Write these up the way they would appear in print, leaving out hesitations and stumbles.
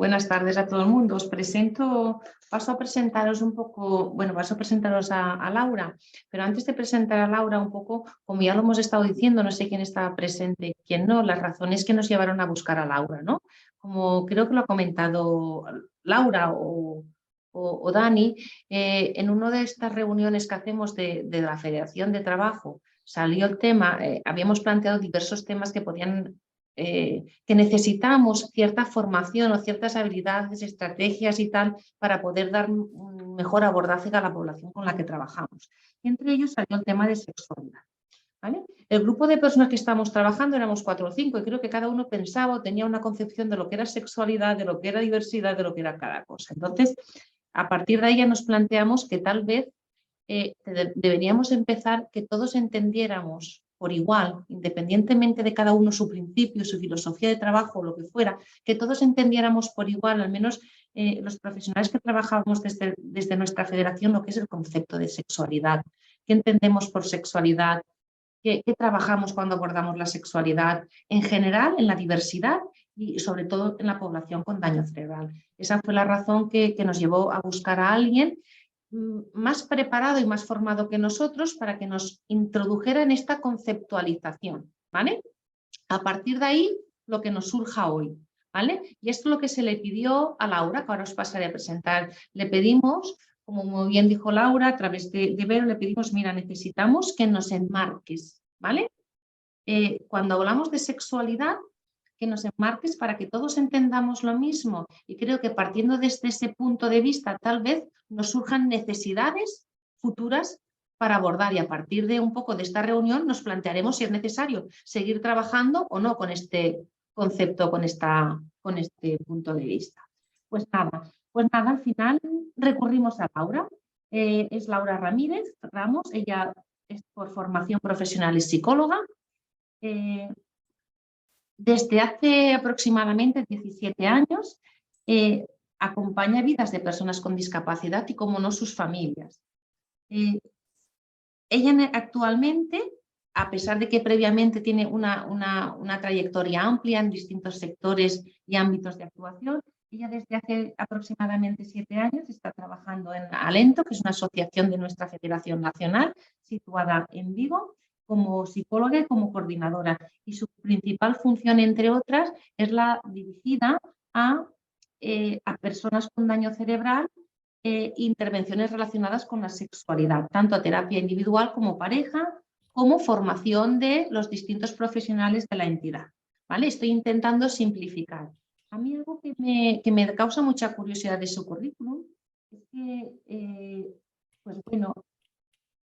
buenas tardes a todo el mundo. Os presento, paso a presentaros un poco, bueno, paso a presentaros a Laura, pero antes de presentar a Laura un poco, como ya lo hemos estado diciendo, no sé quién estaba presente y quién no, las razones que nos llevaron a buscar a Laura, ¿no? Como creo que lo ha comentado Laura o Dani, en una de estas reuniones que hacemos de la Federación de Trabajo, salió el tema, habíamos planteado diversos temas que podían... que necesitamos cierta formación o ciertas habilidades, estrategias y tal para poder dar un mejor abordaje a la población con la que trabajamos. Y entre ellos salió el tema de sexualidad. ¿Vale? El grupo de personas que estábamos trabajando éramos 4 o 5 y creo que cada uno pensaba o tenía una concepción de lo que era sexualidad, de lo que era diversidad, de lo que era cada cosa. Entonces, a partir de ahí ya nos planteamos que tal vez deberíamos empezar que todos entendiéramos por igual, independientemente de cada uno su principio, su filosofía de trabajo o lo que fuera, que todos entendiéramos por igual, al menos los profesionales que trabajamos desde nuestra federación, lo que es el concepto de sexualidad. ¿Qué entendemos por sexualidad? ¿Qué trabajamos cuando abordamos la sexualidad en general, en la diversidad y sobre todo en la población con daño cerebral? Esa fue la razón que nos llevó a buscar a alguien más preparado y más formado que nosotros para que nos introdujera en esta conceptualización, ¿vale? A partir de ahí, lo que nos surja hoy, ¿vale? Y esto es lo que se le pidió a Laura, que ahora os pasaré a presentar. Le pedimos, como muy bien dijo Laura, a través de Vero, le pedimos, mira, necesitamos que nos enmarques, ¿vale? Cuando hablamos de sexualidad, que nos enmarques para que todos entendamos lo mismo. Y creo que partiendo desde ese punto de vista, tal vez nos surjan necesidades futuras para abordar y a partir de un poco de esta reunión nos plantearemos si es necesario seguir trabajando o no con este concepto, con este punto de vista. Pues nada, al final recurrimos a Laura. Es Laura Ramírez Ramos, ella es por formación profesional, es psicóloga. Desde hace aproximadamente 17 años acompaña vidas de personas con discapacidad y, como no, sus familias. Ella actualmente, a pesar de que previamente tiene una trayectoria amplia en distintos sectores y ámbitos de actuación, ella desde hace aproximadamente 7 años está trabajando en Alento, que es una asociación de nuestra Federación Nacional, situada en Vigo, como psicóloga y como coordinadora. Y su principal función, entre otras, es la dirigida a personas con daño cerebral, intervenciones relacionadas con la sexualidad, tanto a terapia individual como pareja, como formación de los distintos profesionales de la entidad. ¿Vale? Estoy intentando simplificar. A mí algo que me causa mucha curiosidad de su currículum es que, pues bueno,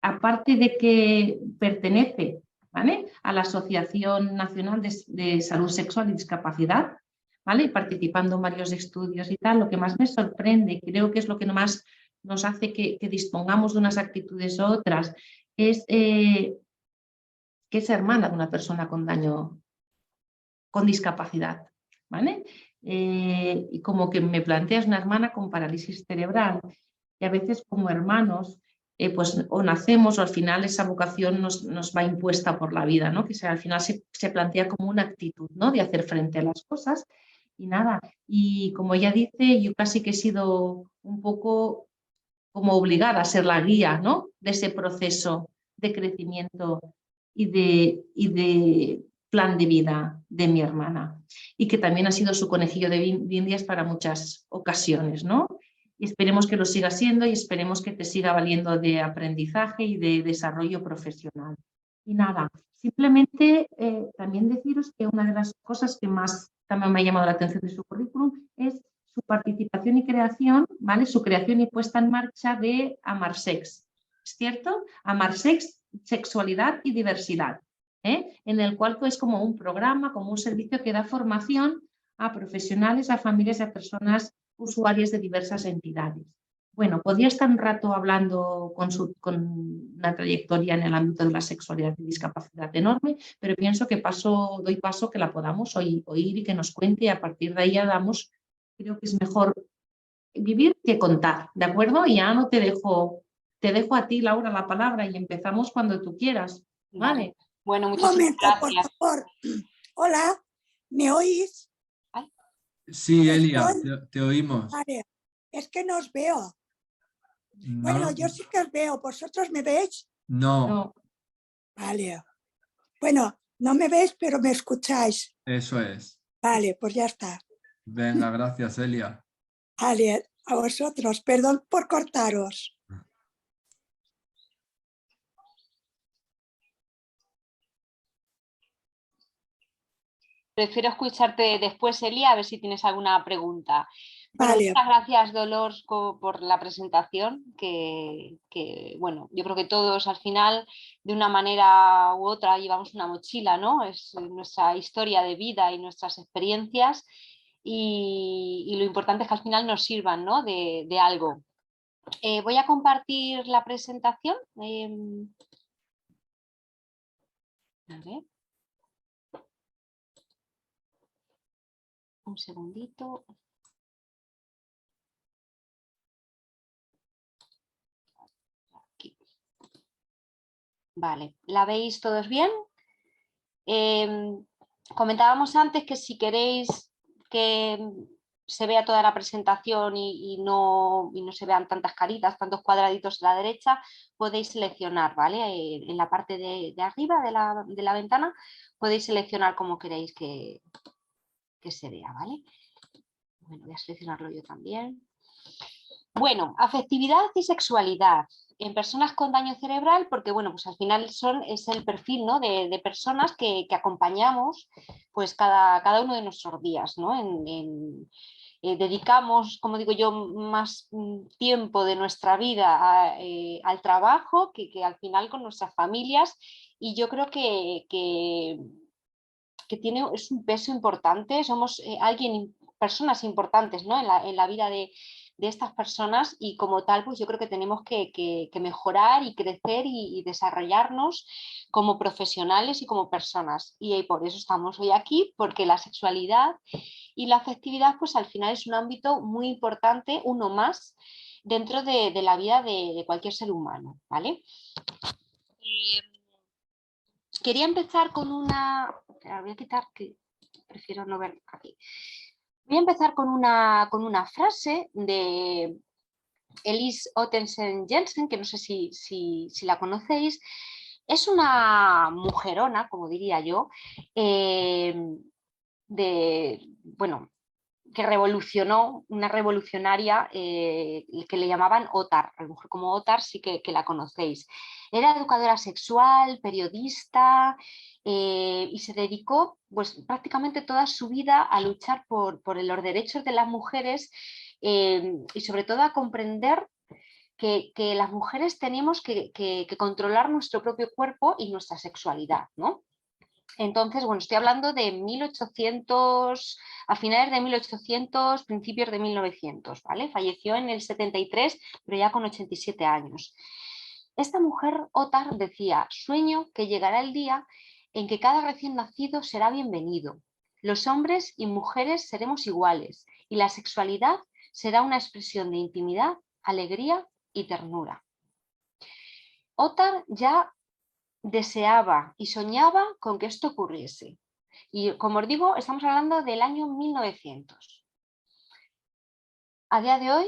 aparte de que pertenece, ¿vale?, a la Asociación Nacional de Salud Sexual y Discapacidad, ¿vale?, participando en varios estudios y tal, lo que más me sorprende, y creo que es lo que más nos hace que dispongamos de unas actitudes u otras, es que es hermana de una persona con discapacidad, ¿vale? Y como que me planteas una hermana con parálisis cerebral, y a veces como hermanos, pues o nacemos o al final esa vocación nos va impuesta por la vida, ¿no? Que al final se plantea como una actitud, ¿no?, de hacer frente a las cosas. Y nada, y como ella dice, yo casi que he sido un poco como obligada a ser la guía, ¿no?, de ese proceso de crecimiento y de plan de vida de mi hermana, y que también ha sido su conejillo de indias para muchas ocasiones, ¿no? Y esperemos que lo siga siendo y esperemos que te siga valiendo de aprendizaje y de desarrollo profesional. Y nada, simplemente también deciros que una de las cosas que más también me ha llamado la atención de su currículum es su participación y creación, ¿vale?, su creación y puesta en marcha de Amarsex, ¿es cierto? Amarsex, sexualidad y diversidad, en el cual es como un programa, como un servicio que da formación a profesionales, a familias y a personas usuarias de diversas entidades. Bueno, podría estar un rato hablando con una trayectoria en el ámbito de la sexualidad y discapacidad enorme, pero pienso que doy paso que la podamos oír y que nos cuente, y a partir de ahí ya damos, creo que es mejor vivir que contar, ¿de acuerdo? Y ya no te dejo a ti, Laura, la palabra, y empezamos cuando tú quieras, ¿vale? Bueno, muchísimas gracias. Por favor. Hola, ¿me oís? Ay. Sí, Elia, Estoy... te oímos. Vale, es que no os veo. No, Bueno, yo sí que os veo. ¿Vosotros me veis? no, No, Vale. Bueno, no me veis, pero me escucháis. eso es. Vale, pues ya está. Venga, gracias, Elia. Vale, a vosotros. Perdón por cortaros. Prefiero escucharte después, Elia, a ver si tienes alguna pregunta. Bueno, Vale, muchas gracias, Dolors, por la presentación, bueno, yo creo que todos al final, de una manera u otra, llevamos una mochila, ¿no? Es nuestra historia de vida y nuestras experiencias y lo importante es que al final nos sirvan, ¿no? de algo. Voy a compartir la presentación. A ver. Un segundito. Aquí. Vale, ¿la veis todos bien? Comentábamos antes que si queréis que se vea toda la presentación y no se vean tantas caritas, tantos cuadraditos a la derecha, podéis seleccionar, ¿vale? En la parte de arriba de la ventana podéis seleccionar cómo queréis que se vea, ¿vale? Bueno, voy a seleccionarlo yo también. Bueno, afectividad y sexualidad en personas con daño cerebral, porque bueno, pues al final es el perfil, ¿no? de personas que acompañamos pues cada uno de nuestros días, ¿no? Dedicamos, como digo yo, más tiempo de nuestra vida al trabajo que al final con nuestras familias, y yo creo que es un peso importante, somos personas importantes, ¿no? en la vida de estas personas, y como tal pues yo creo que tenemos que mejorar y crecer y desarrollarnos como profesionales y como personas, y por eso estamos hoy aquí, porque la sexualidad y la afectividad pues al final es un ámbito muy importante, uno más dentro de la vida de cualquier ser humano, ¿vale? Quería empezar con una... Voy a quitar, que prefiero no ver aquí. Voy a empezar con una frase de Elise Ottensen-Jensen, que no sé si la conocéis. Es una mujerona, como diría yo, bueno, que revolucionó, una revolucionaria que le llamaban Otar. A lo mejor como Otar sí que la conocéis. Era educadora sexual, periodista, y se dedicó pues, prácticamente toda su vida a luchar por los derechos de las mujeres, y sobre todo a comprender que las mujeres tenemos que controlar nuestro propio cuerpo y nuestra sexualidad, ¿no? Entonces, bueno, estoy hablando de 1800, a finales de 1800, principios de 1900, ¿vale? Falleció en el 73, pero ya con 87 años. Esta mujer, Otar, decía: sueño que llegará el día en que cada recién nacido será bienvenido. Los hombres y mujeres seremos iguales y la sexualidad será una expresión de intimidad, alegría y ternura. Otar ya deseaba y soñaba con que esto ocurriese. Y como os digo, estamos hablando del año 1900. A día de hoy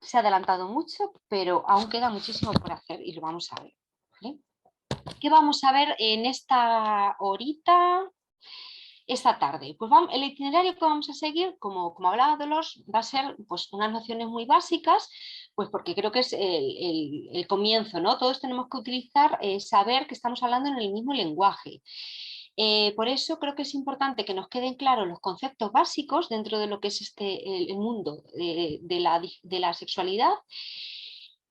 se ha adelantado mucho, pero aún queda muchísimo por hacer y lo vamos a ver, ¿vale? ¿Qué vamos a ver en esta horita, esta tarde? Pues el itinerario que vamos a seguir, como hablaba Dolores, va a ser pues, unas nociones muy básicas, pues porque creo que es el comienzo, ¿no? Todos tenemos que utilizar, saber que estamos hablando en el mismo lenguaje. Por eso creo que es importante que nos queden claros los conceptos básicos dentro de lo que es el mundo de la sexualidad,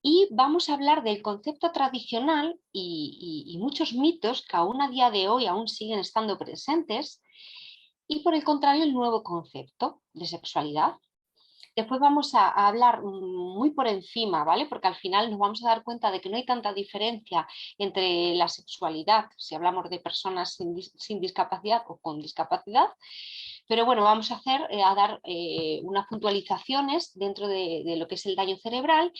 y vamos a hablar del concepto tradicional y muchos mitos que aún a día de hoy aún siguen estando presentes, y por el contrario el nuevo concepto de sexualidad. Después vamos a hablar muy por encima, ¿vale? Porque al final nos vamos a dar cuenta de que no hay tanta diferencia entre la sexualidad, si hablamos de personas sin discapacidad o con discapacidad. Pero bueno, vamos a dar unas puntualizaciones dentro de lo que es el daño cerebral,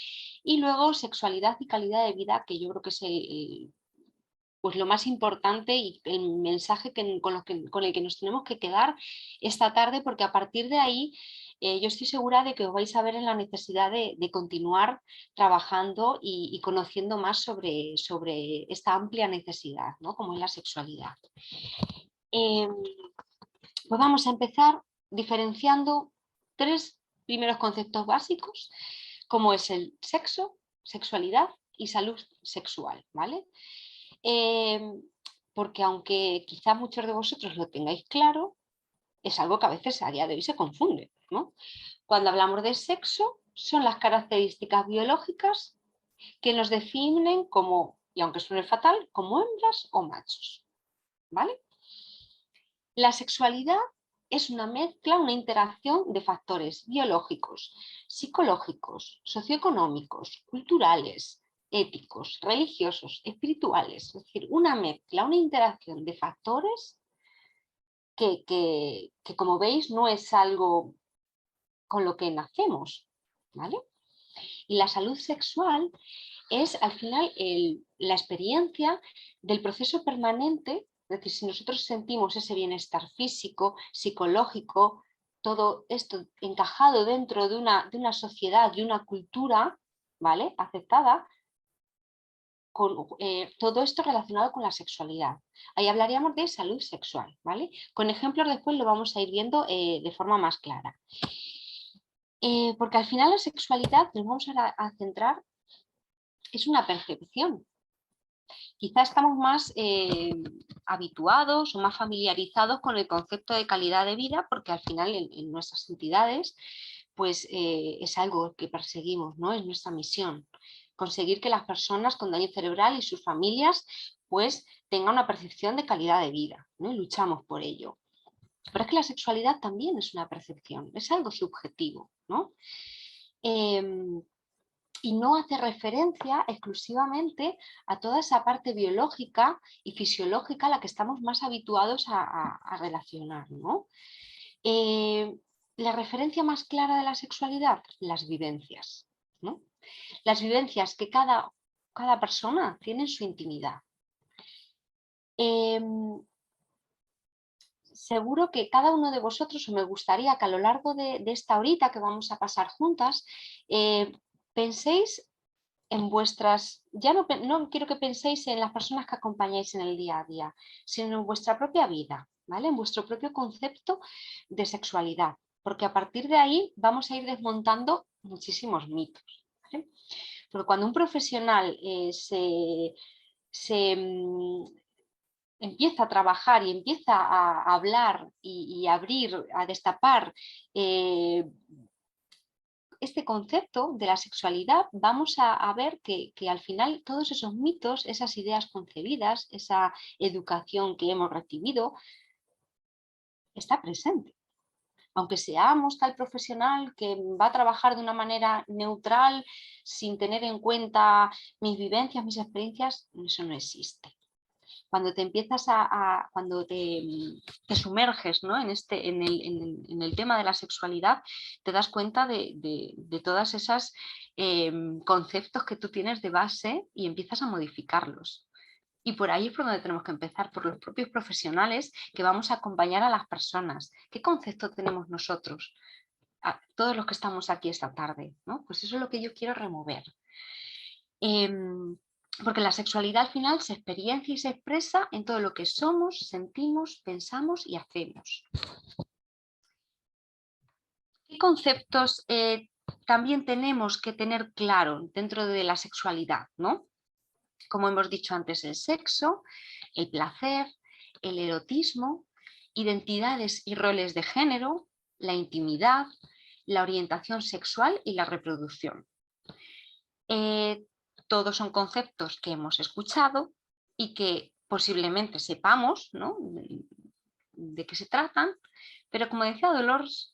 y luego sexualidad y calidad de vida, que yo creo que es pues lo más importante y el mensaje con el que nos tenemos que quedar esta tarde, porque a partir de ahí yo estoy segura de que os vais a ver en la necesidad de continuar trabajando y conociendo más sobre esta amplia necesidad, ¿no? Como es la sexualidad. Pues vamos a empezar diferenciando 3 primeros conceptos básicos, como es el sexo, sexualidad y salud sexual, ¿vale? Porque aunque quizá muchos de vosotros lo tengáis claro, es algo que a veces a día de hoy se confunde, ¿no? Cuando hablamos de sexo, son las características biológicas que nos definen como, y aunque suene fatal, como hembras o machos, ¿vale? La sexualidad es una mezcla, una interacción de factores biológicos, psicológicos, socioeconómicos, culturales, éticos, religiosos, espirituales, es decir, una mezcla, una interacción de factores que como veis no es algo con lo que nacemos, ¿vale? Y la salud sexual es al final la experiencia del proceso permanente, es decir, si nosotros sentimos ese bienestar físico, psicológico, todo esto encajado dentro de una sociedad, de una cultura, ¿vale? Aceptada, con todo esto relacionado con la sexualidad. Ahí hablaríamos de salud sexual, ¿vale? Con ejemplos después lo vamos a ir viendo de forma más clara. Porque al final la sexualidad, nos vamos a centrar, es una percepción. Quizá estamos más habituados o más familiarizados con el concepto de calidad de vida, porque al final en nuestras entidades pues es algo que perseguimos, ¿no? Es nuestra misión, conseguir que las personas con daño cerebral y sus familias pues tengan una percepción de calidad de vida, ¿no? Y luchamos por ello. Pero es que la sexualidad también es una percepción, es algo subjetivo, ¿no? Y no hace referencia exclusivamente a toda esa parte biológica y fisiológica a la que estamos más habituados a relacionar, ¿no? La referencia más clara de la sexualidad, las vivencias, ¿no? Las vivencias que cada persona tiene en su intimidad. Seguro que cada uno de vosotros, o me gustaría que a lo largo de esta horita que vamos a pasar juntas, penséis en vuestras, ya no quiero que penséis en las personas que acompañáis en el día a día, sino en vuestra propia vida, ¿vale? En vuestro propio concepto de sexualidad, porque a partir de ahí vamos a ir desmontando muchísimos mitos, ¿vale? Porque cuando un profesional empieza a trabajar y empieza a hablar y abrir, a destapar este concepto de la sexualidad, vamos a ver que al final todos esos mitos, esas ideas concebidas, esa educación que hemos recibido, está presente. Aunque seamos tal profesional que va a trabajar de una manera neutral, sin tener en cuenta mis vivencias, mis experiencias, eso no existe. Cuando te empiezas cuando te sumerges, ¿no? en el tema de la sexualidad, te das cuenta de todas esas conceptos que tú tienes de base y empiezas a modificarlos. Y por ahí es por donde tenemos que empezar, por los propios profesionales que vamos a acompañar a las personas. ¿Qué concepto tenemos nosotros? Todos los que estamos aquí esta tarde, ¿no? Pues eso es lo que yo quiero remover. Porque la sexualidad al final se experiencia y se expresa en todo lo que somos, sentimos, pensamos y hacemos. ¿Qué conceptos también tenemos que tener claro dentro de la sexualidad, ¿no? Como hemos dicho antes, el sexo, el placer, el erotismo, identidades y roles de género, la intimidad, la orientación sexual y la reproducción. Todos son conceptos que hemos escuchado y que posiblemente sepamos, ¿no? de qué se tratan, pero como decía Dolores,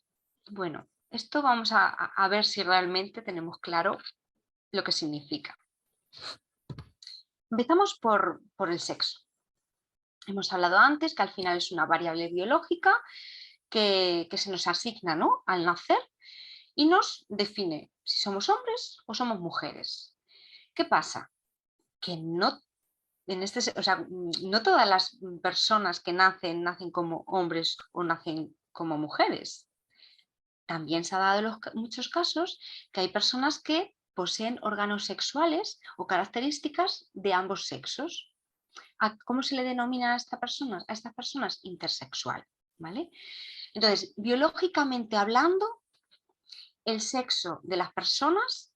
bueno, esto vamos a ver si realmente tenemos claro lo que significa. Empezamos por el sexo. Hemos hablado antes que al final es una variable biológica que se nos asigna, ¿no? al nacer y nos define si somos hombres o somos mujeres. ¿Qué pasa? Que no o sea, no todas las personas que nacen como hombres o nacen como mujeres. También se ha dado muchos casos que hay personas que poseen órganos sexuales o características de ambos sexos. ¿Cómo se le denomina a estas personas? Intersexual, ¿vale? Entonces, biológicamente hablando, el sexo de las personas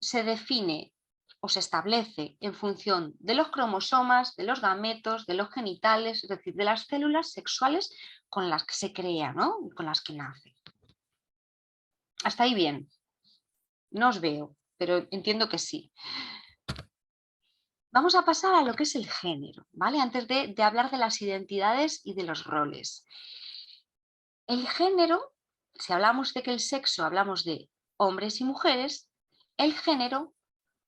se define o se establece en función de los cromosomas, de los gametos, de los genitales, es decir, de las células sexuales con las que se crea, ¿no? Con las que nace. Hasta ahí bien. No os veo, pero entiendo que sí. Vamos a pasar a lo que es el género, ¿vale? Antes de hablar de las identidades y de los roles. El género, si hablamos de que el sexo hablamos de hombres y mujeres, el género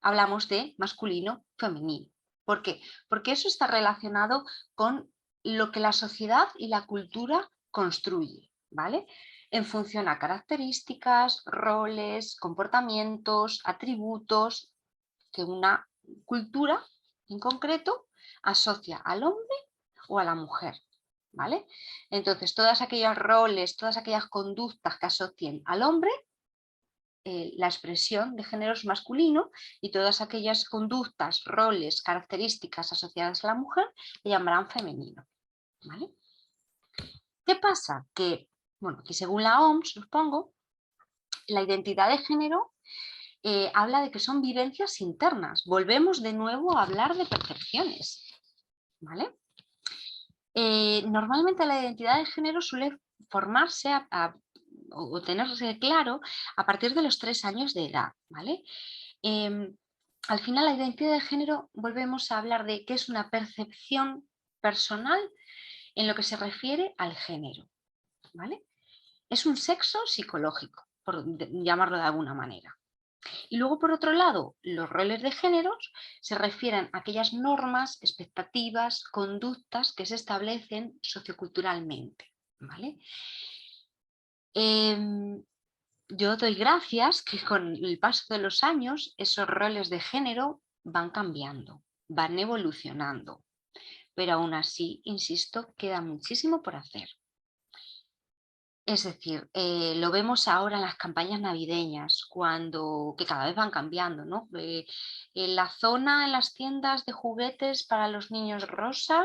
hablamos de masculino, femenino. ¿Por qué? Porque eso está relacionado con lo que la sociedad y la cultura construye, ¿vale? En función a características, roles, comportamientos, atributos que una cultura en concreto asocia al hombre o a la mujer, ¿vale? Entonces, todos aquellos roles, todas aquellas conductas que asocien al hombre, la expresión de género es masculino, y todas aquellas conductas, roles, características asociadas a la mujer le llamarán femenino, ¿vale? ¿Qué pasa? Que, bueno, que según la OMS, supongo, la identidad de género habla de que son vivencias internas. Volvemos de nuevo a hablar de percepciones, ¿vale? Normalmente la identidad de género suele formarse o tenerse claro a partir de los 3 años de edad, ¿vale? Al final la identidad de género volvemos a hablar de que es una percepción personal en lo que se refiere al género, ¿vale? Es un sexo psicológico, por llamarlo de alguna manera. Y luego, por otro lado, los roles de géneros se refieren a aquellas normas, expectativas, conductas que se establecen socioculturalmente, ¿vale? Yo doy gracias que con el paso de los años esos roles de género van cambiando, van evolucionando, pero aún así, insisto, queda muchísimo por hacer. Es decir, lo vemos ahora en las campañas navideñas, que cada vez van cambiando, ¿no? En la zona, en las tiendas de juguetes para los niños rosa,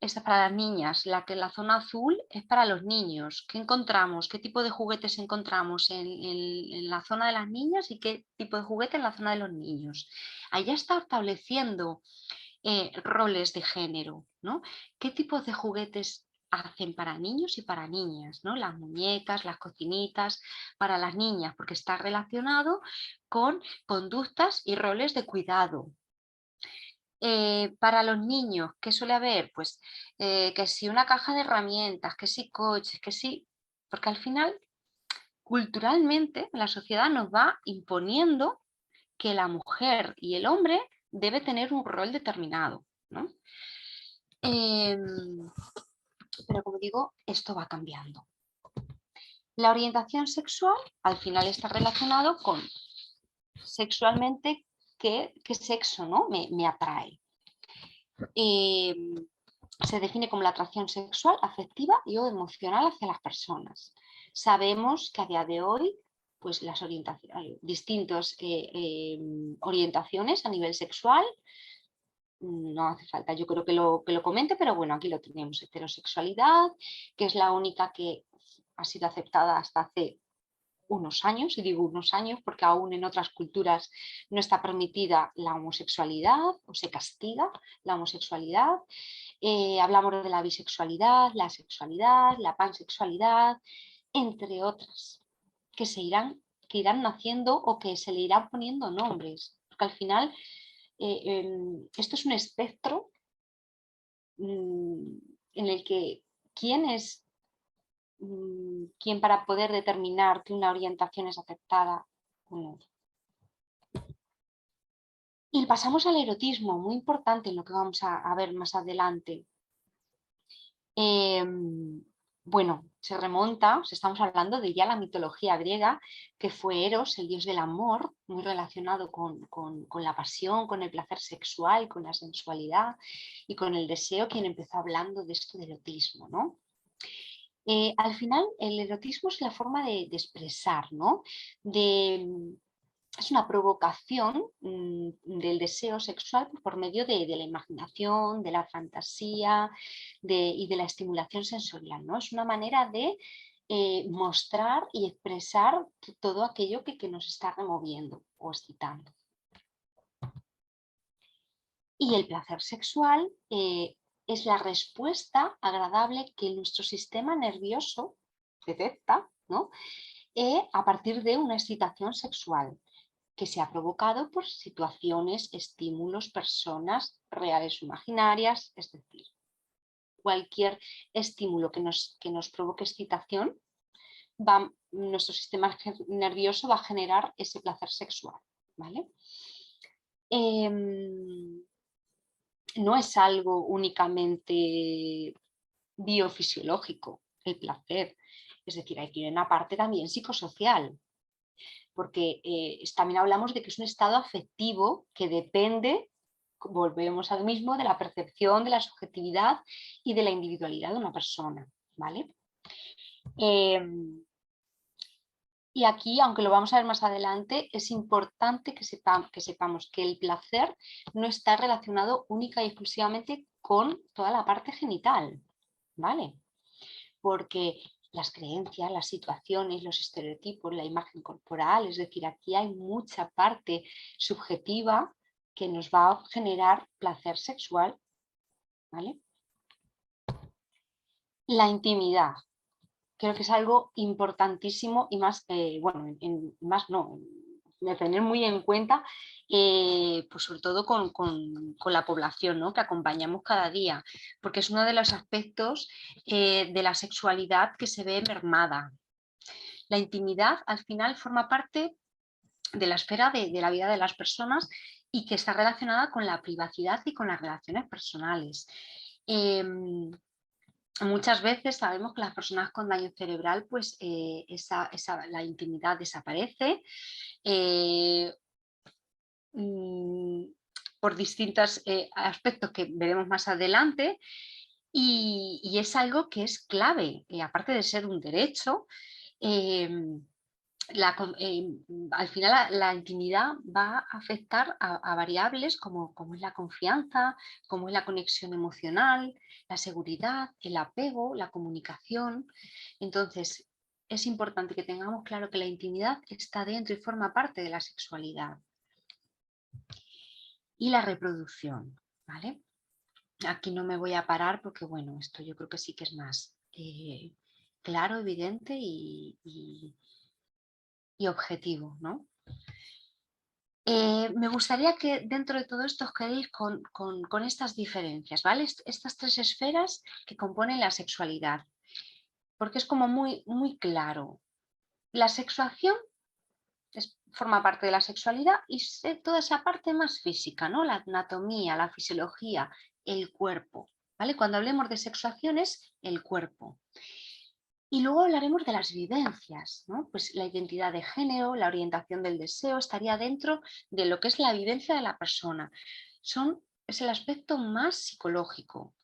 esta es para las niñas, la zona azul es para los niños. ¿Qué encontramos? ¿Qué tipo de juguetes encontramos en la zona de las niñas y qué tipo de juguete en la zona de los niños? Allá está estableciendo roles de género, ¿no? ¿Qué tipos de juguetes hacen para niños y para niñas, ¿no? Las muñecas, las cocinitas para las niñas, porque está relacionado con conductas y roles de cuidado. Para los niños, ¿qué suele haber? Pues que si una caja de herramientas, que si coches, que si... Porque al final, culturalmente, la sociedad nos va imponiendo que la mujer y el hombre debe tener un rol determinado, ¿no? Pero como digo, esto va cambiando. La orientación sexual al final está relacionado con sexualmente qué sexo, ¿no? me atrae. Se define como la atracción sexual, afectiva y o emocional hacia las personas. Sabemos que a día de hoy pues las distintas orientaciones a nivel sexual, no hace falta, yo creo que lo comente, pero bueno, aquí lo tenemos. Heterosexualidad, que es la única que ha sido aceptada hasta hace unos años, y digo unos años porque aún en otras culturas no está permitida la homosexualidad o se castiga la homosexualidad. Hablamos de la bisexualidad, la sexualidad, la pansexualidad, entre otras, que irán naciendo o que se le irán poniendo nombres, porque al final esto es un espectro en el que quién para poder determinar que una orientación es aceptada o no. Y pasamos al erotismo, muy importante en lo que vamos a ver más adelante. bueno, se remonta, estamos hablando de ya la mitología griega, que fue Eros, el dios del amor, muy relacionado con la pasión, con el placer sexual, con la sensualidad y con el deseo, quien empezó hablando de esto del erotismo, ¿no? Al final, el erotismo es la forma de expresar, ¿no? Es una provocación del deseo sexual por medio de la imaginación, de la fantasía y de la estimulación sensorial, ¿no? Es una manera de mostrar y expresar todo aquello que nos está removiendo o excitando. Y el placer sexual es la respuesta agradable que nuestro sistema nervioso detecta, ¿no? A partir de una excitación sexual que se ha provocado por situaciones, estímulos, personas reales o imaginarias, es decir, cualquier estímulo que nos provoque excitación, nuestro sistema nervioso va a generar ese placer sexual, ¿vale? No es algo únicamente biofisiológico, el placer, es decir, hay una parte también psicosocial, porque también hablamos de que es un estado afectivo que depende, volvemos al mismo, de la percepción, de la subjetividad y de la individualidad de una persona, ¿vale? Y aquí, aunque lo vamos a ver más adelante, es importante que sepamos que el placer no está relacionado única y exclusivamente con toda la parte genital, ¿vale? Porque las creencias, las situaciones, los estereotipos, la imagen corporal, es decir, aquí hay mucha parte subjetiva que nos va a generar placer sexual, ¿vale? La intimidad, creo que es algo importantísimo y más, de tener muy en cuenta, pues sobre todo con la población, ¿no? Que acompañamos cada día, porque es uno de los aspectos de la sexualidad que se ve mermada. La intimidad al final forma parte de la esfera de la vida de las personas y que está relacionada con la privacidad y con las relaciones personales. Muchas veces sabemos que las personas con daño cerebral, pues la intimidad desaparece por distintos aspectos que veremos más adelante, y es algo que es clave, aparte de ser un derecho. Al final la intimidad va a afectar a variables como es la confianza, como es la conexión emocional, la seguridad, el apego, la comunicación. Entonces, es importante que tengamos claro que la intimidad está dentro y forma parte de la sexualidad. Y la reproducción, ¿vale? Aquí no me voy a parar porque, bueno, esto yo creo que sí que es más claro, evidente y objetivo, ¿no? Me gustaría que dentro de todo esto os quedéis con estas diferencias, ¿vale? Estas tres esferas que componen la sexualidad, porque es como muy, muy claro. La sexuación forma parte de la sexualidad y toda esa parte más física, ¿no? La anatomía, la fisiología, el cuerpo, ¿vale? Cuando hablemos de sexuación es el cuerpo. Y luego hablaremos de las vivencias, ¿no? Pues la identidad de género, la orientación del deseo, estaría dentro de lo que es la vivencia de la persona. Es el aspecto más psicológico,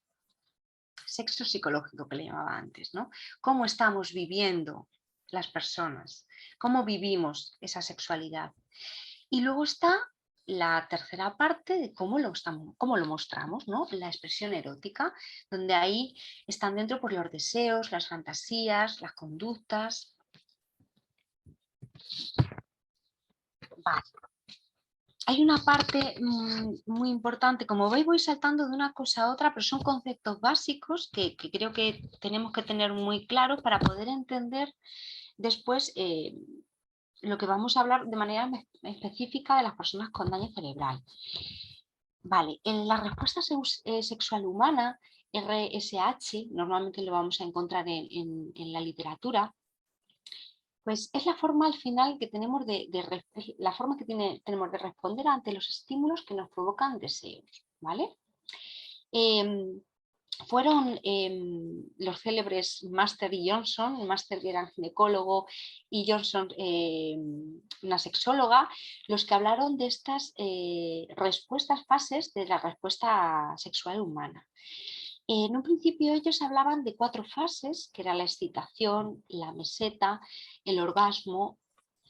sexo psicológico que le llamaba antes, ¿no? Cómo estamos viviendo las personas, cómo vivimos esa sexualidad. Y luego está la tercera parte de cómo lo mostramos, ¿no? La expresión erótica, donde ahí están dentro pues, los deseos, las fantasías, las conductas. Vale. Hay una parte muy importante, como veis voy saltando de una cosa a otra, pero son conceptos básicos que creo que tenemos que tener muy claros para poder entender después lo que vamos a hablar de manera específica de las personas con daño cerebral. Vale, en la respuesta sexual humana, RSH, normalmente lo vamos a encontrar en la literatura, pues es la forma al final que tenemos tenemos de responder ante los estímulos que nos provocan deseos, ¿vale? fueron los célebres Master y Johnson, Master que era ginecólogo y Johnson una sexóloga, los que hablaron de estas respuestas, fases de la respuesta sexual humana. En un principio ellos hablaban de 4 fases, que era la excitación, la meseta, el orgasmo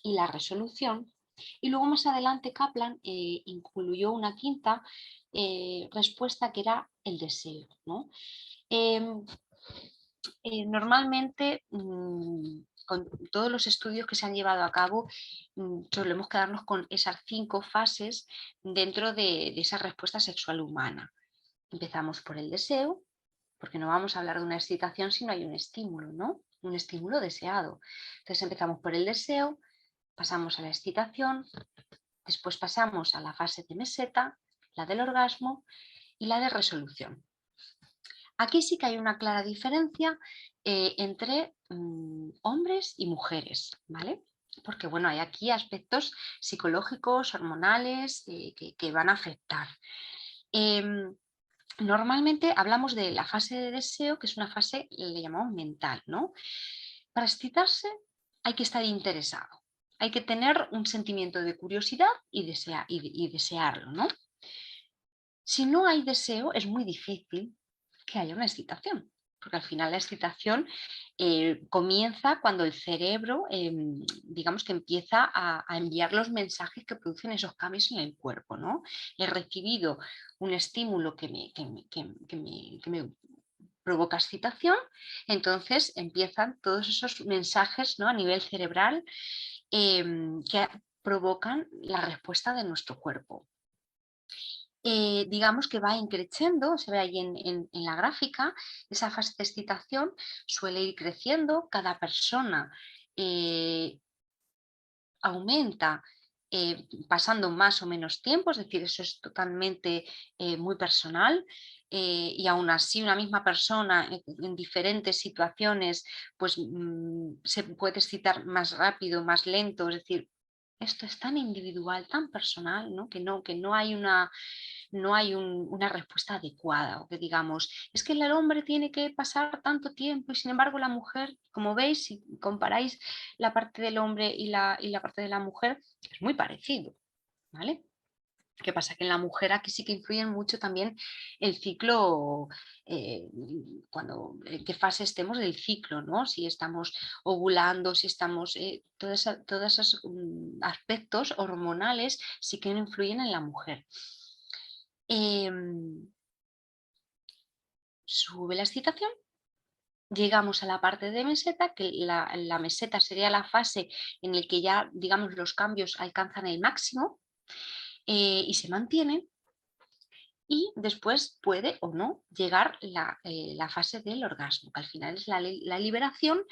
y la resolución. Y luego más adelante Kaplan incluyó una 5ª respuesta, que era el deseo, ¿no? Normalmente, con todos los estudios que se han llevado a cabo, solemos quedarnos con esas 5 fases dentro de esa respuesta sexual humana. Empezamos por el deseo, porque no vamos a hablar de una excitación si no hay un estímulo, ¿no? Un estímulo deseado. Entonces empezamos por el deseo, pasamos a la excitación, después pasamos a la fase de meseta, la del orgasmo y la de resolución. Aquí sí que hay una clara diferencia entre hombres y mujeres, ¿vale? Porque bueno, hay aquí aspectos psicológicos, hormonales, que van a afectar. Normalmente hablamos de la fase de deseo, que es una fase, le llamamos mental, ¿no? Para excitarse hay que estar interesado, hay que tener un sentimiento de curiosidad y desearlo, ¿no? Si no hay deseo, es muy difícil que haya una excitación, porque al final la excitación comienza cuando el cerebro, digamos que empieza a enviar los mensajes que producen esos cambios en el cuerpo, ¿no? He recibido un estímulo que me provoca excitación, entonces empiezan todos esos mensajes, ¿no?, a nivel cerebral que provocan la respuesta de nuestro cuerpo. Digamos que va increciendo, se ve ahí en la gráfica, esa fase de excitación suele ir creciendo, cada persona aumenta pasando más o menos tiempo, es decir, eso es totalmente muy personal. Y aún así una misma persona en diferentes situaciones pues se puede excitar más rápido, más lento, es decir, esto es tan individual, tan personal, ¿no? Que no hay una respuesta adecuada, o que digamos, es que el hombre tiene que pasar tanto tiempo y sin embargo la mujer, como veis, si comparáis la parte del hombre y la parte de la mujer, es muy parecido, ¿vale? ¿Qué pasa? Que en la mujer aquí sí que influye mucho también el ciclo, en qué fase estemos del ciclo, ¿no? Si estamos ovulando, si estamos, todos esos aspectos hormonales sí que influyen en la mujer. Sube la excitación, llegamos a la parte de meseta, que la meseta sería la fase en la que ya, digamos, los cambios alcanzan el máximo y se mantienen. Y después puede o no llegar la fase del orgasmo, que al final es la liberación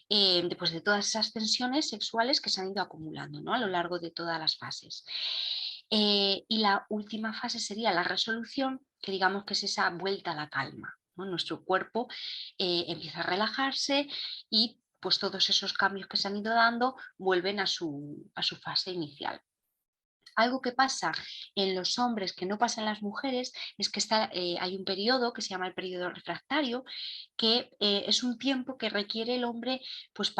de todas esas tensiones sexuales que se han ido acumulando, ¿no?, a lo largo de todas las fases. Y la última fase sería la resolución, que digamos que es esa vuelta a la calma, ¿no? Nuestro cuerpo empieza a relajarse y pues todos esos cambios que se han ido dando vuelven a su fase inicial. Algo que pasa en los hombres que no pasa en las mujeres es que hay un periodo que se llama el periodo refractario, que es un tiempo que requiere el hombre, pues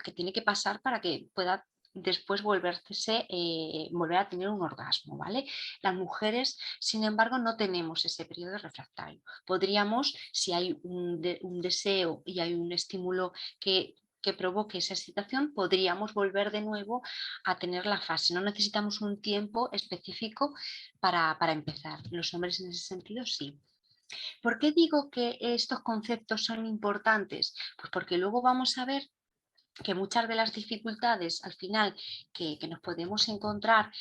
que tiene que pasar para que pueda después volver a tener un orgasmo, ¿vale? Las mujeres, sin embargo, no tenemos ese periodo refractario. Podríamos, si hay un deseo y hay un estímulo que provoque esa excitación, podríamos volver de nuevo a tener la fase. No necesitamos un tiempo específico para empezar. Los hombres en ese sentido sí. ¿Por qué digo que estos conceptos son importantes? Pues porque luego vamos a ver que muchas de las dificultades al final que nos podemos encontrar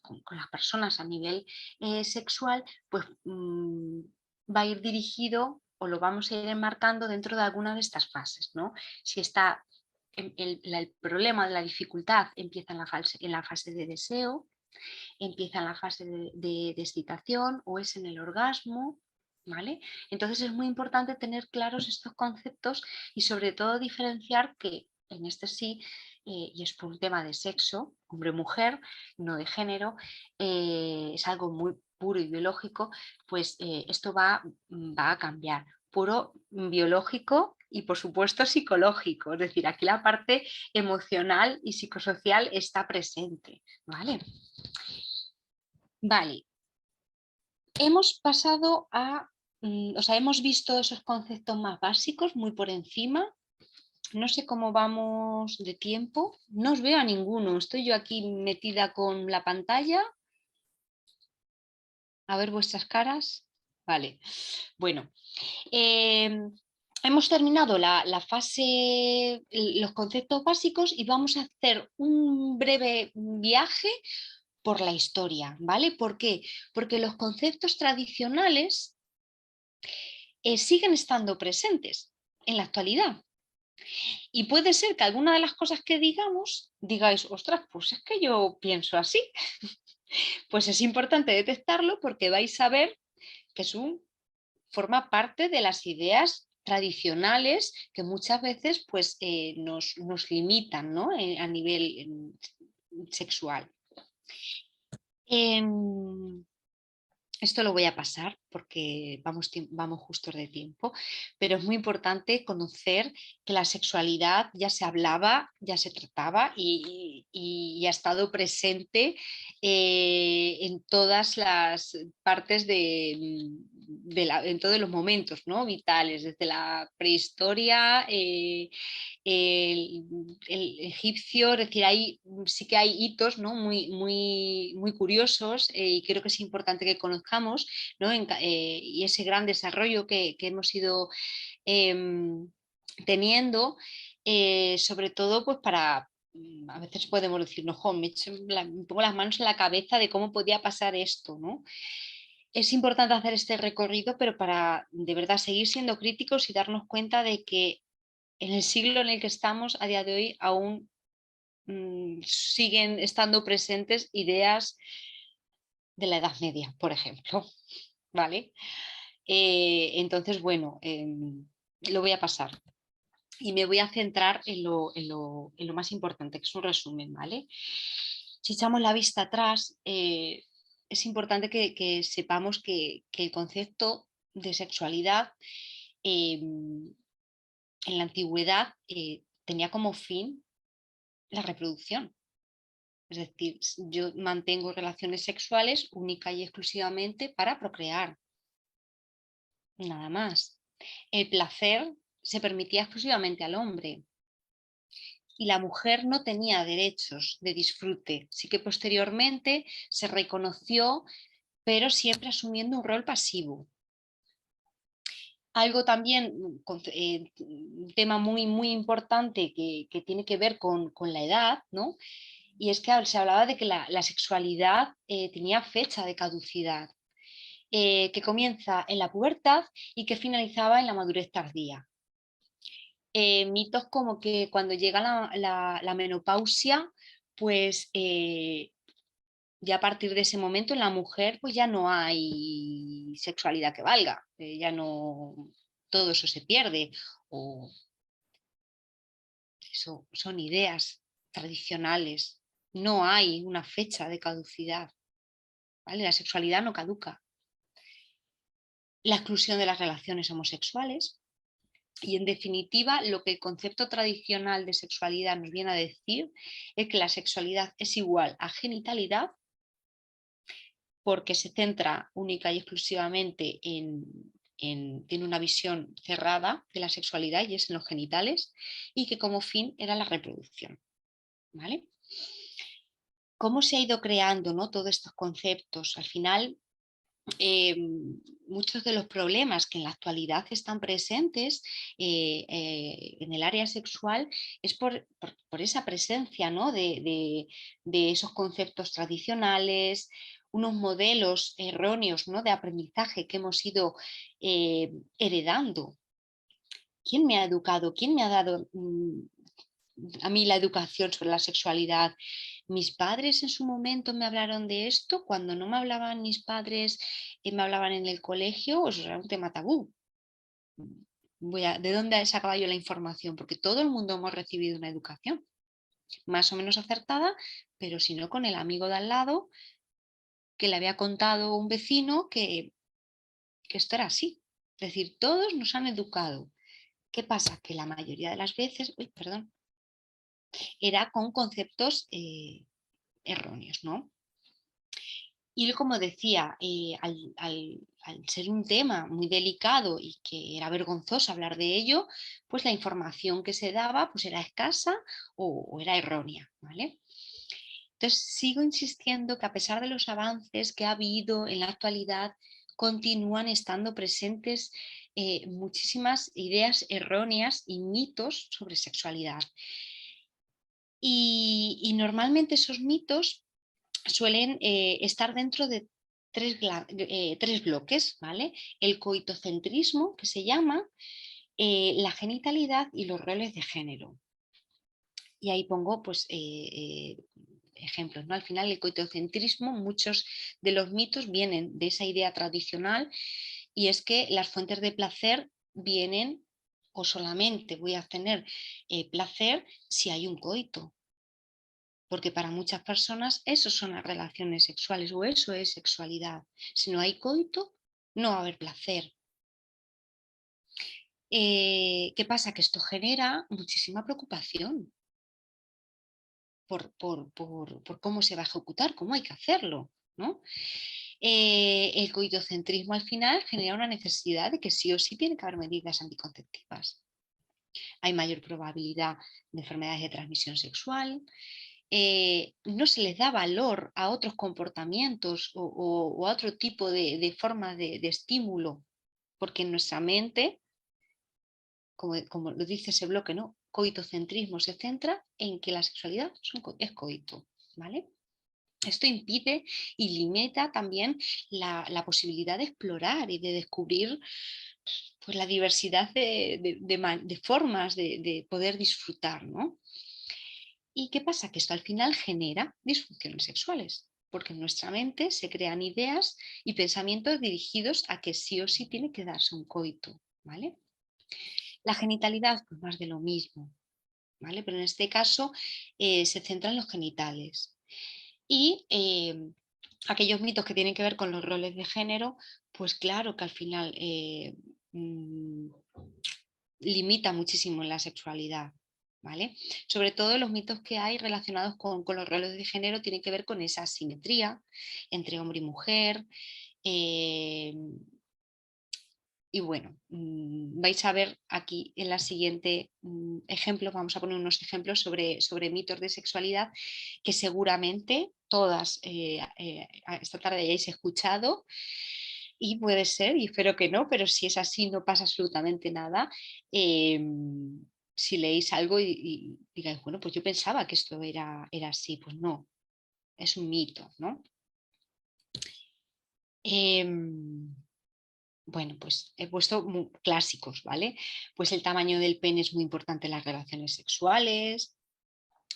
con las personas a nivel sexual, pues va a ir dirigido o lo vamos a ir enmarcando dentro de alguna de estas fases, ¿no? Si está el problema de la dificultad empieza en la fase de deseo, empieza en la fase de excitación o es en el orgasmo, ¿vale? Entonces es muy importante tener claros estos conceptos y sobre todo diferenciar que en este sí, y es por un tema de sexo, hombre o mujer, no de género, es algo muy puro y biológico, pues esto va a cambiar. Puro biológico y por supuesto psicológico, es decir, aquí la parte emocional y psicosocial está presente, ¿vale? Vale, hemos pasado o sea, hemos visto esos conceptos más básicos muy por encima. No sé cómo vamos de tiempo, no os veo a ninguno, estoy yo aquí metida con la pantalla. A ver vuestras caras. Vale, bueno. Hemos terminado la fase, los conceptos básicos y vamos a hacer un breve viaje por la historia, ¿vale? ¿Por qué? Porque los conceptos tradicionales siguen estando presentes en la actualidad. Y puede ser que alguna de las cosas que digamos, digáis, ostras, pues es que yo pienso así. Pues es importante detectarlo porque vais a ver que forma parte de las ideas tradicionales que muchas veces pues, nos limitan, ¿no? A nivel sexual. Esto lo voy a pasar porque vamos justos de tiempo, pero es muy importante conocer que la sexualidad ya se hablaba, ya se trataba y ha estado presente en todas las partes en todos los momentos, ¿no? Vitales, desde la prehistoria, el egipcio, es decir, sí que hay hitos, ¿no? muy curiosos y creo que es importante que conozcamos, ¿no? Y ese gran desarrollo que hemos ido teniendo, sobre todo pues para, a veces podemos decir, no, me pongo las manos en la cabeza de cómo podía pasar esto, ¿no? Es importante hacer este recorrido, pero para de verdad seguir siendo críticos y darnos cuenta de que en el siglo en el que estamos a día de hoy aún siguen estando presentes ideas de la Edad Media, por ejemplo, ¿vale? Entonces, bueno, lo voy a pasar y me voy a centrar en lo más importante, que es un resumen, ¿vale? Si echamos la vista atrás, es importante que sepamos que el concepto de sexualidad en la antigüedad tenía como fin la reproducción. Es decir, yo mantengo relaciones sexuales única y exclusivamente para procrear. Nada más. El placer se permitía exclusivamente al hombre. Y la mujer no tenía derechos de disfrute. Sí que posteriormente se reconoció, pero siempre asumiendo un rol pasivo. Algo también, un tema muy importante que tiene que ver con la edad, ¿no? Y es que se hablaba de que la sexualidad tenía fecha de caducidad, que comienza en la pubertad y que finalizaba en la madurez tardía. Mitos como que cuando llega la menopausia, pues ya a partir de ese momento en la mujer pues ya no hay sexualidad que valga, ya no, todo eso se pierde, o eso son ideas tradicionales, no hay una fecha de caducidad, ¿vale? La sexualidad no caduca. La exclusión de las relaciones homosexuales y en definitiva lo que el concepto tradicional de sexualidad nos viene a decir es que la sexualidad es igual a genitalidad porque se centra única y exclusivamente tiene una visión cerrada de la sexualidad y es en los genitales y que como fin era la reproducción, ¿vale? ¿Cómo se ha ido creando, ¿no? Todos estos conceptos? Al final, muchos de los problemas que en la actualidad están presentes en el área sexual es por esa presencia, ¿no? de esos conceptos tradicionales, unos modelos erróneos, ¿no? de aprendizaje que hemos ido heredando. ¿Quién me ha educado? ¿Quién me ha dado a mí la educación sobre la sexualidad? Mis padres en su momento me hablaron de esto, cuando no me hablaban mis padres, me hablaban en el colegio, eso era un tema tabú. ¿De dónde sacaba yo la información? Porque todo el mundo hemos recibido una educación, más o menos acertada, pero si no con el amigo de al lado, que le había contado un vecino que esto era así. Es decir, todos nos han educado. ¿Qué pasa? Que la mayoría de las veces, era con conceptos erróneos, ¿no? Y como decía, al ser un tema muy delicado y que era vergonzoso hablar de ello, pues la información que se daba pues era escasa o era errónea, ¿vale? Entonces sigo insistiendo que a pesar de los avances que ha habido en la actualidad, continúan estando presentes muchísimas ideas erróneas y mitos sobre sexualidad. Y normalmente esos mitos suelen estar dentro de tres bloques, ¿vale? El coitocentrismo, que se llama, la genitalidad y los roles de género. Y ahí pongo pues, ejemplos, ¿no? Al final el coitocentrismo, muchos de los mitos vienen de esa idea tradicional, y es que las fuentes de placer vienen, o solamente voy a tener placer si hay un coito. Porque para muchas personas eso son las relaciones sexuales o eso es sexualidad. Si no hay coito, no va a haber placer. ¿Qué pasa? Que esto genera muchísima preocupación por cómo se va a ejecutar, cómo hay que hacerlo, ¿no? El coitocentrismo al final genera una necesidad de que sí o sí tiene que haber medidas anticonceptivas. Hay mayor probabilidad de enfermedades de transmisión sexual. No se les da valor a otros comportamientos o a otro tipo de formas de estímulo, porque en nuestra mente, como lo dice ese bloque, ¿no? Coitocentrismo se centra en que la sexualidad es coito, ¿vale? Esto impide y limita también la posibilidad de explorar y de descubrir pues, la diversidad de formas de poder disfrutar, ¿no? ¿Y qué pasa? Que esto al final genera disfunciones sexuales, porque en nuestra mente se crean ideas y pensamientos dirigidos a que sí o sí tiene que darse un coito, ¿vale? La genitalidad, pues más de lo mismo, ¿vale? Pero en este caso se centra en los genitales. Y aquellos mitos que tienen que ver con los roles de género, pues claro que al final limita muchísimo la sexualidad, ¿vale? Sobre todo los mitos que hay relacionados con los roles de género tienen que ver con esa asimetría entre hombre y mujer. Y bueno, vais a ver aquí en la siguiente ejemplo, vamos a poner unos ejemplos sobre mitos de sexualidad que seguramente todas esta tarde hayáis escuchado, y puede ser, y espero que no, pero si es así no pasa absolutamente nada. Si leéis algo y digáis, bueno, pues yo pensaba que esto era así, pues no, es un mito, ¿no? Bueno, pues he puesto clásicos, ¿vale? Pues el tamaño del pene es muy importante en las relaciones sexuales.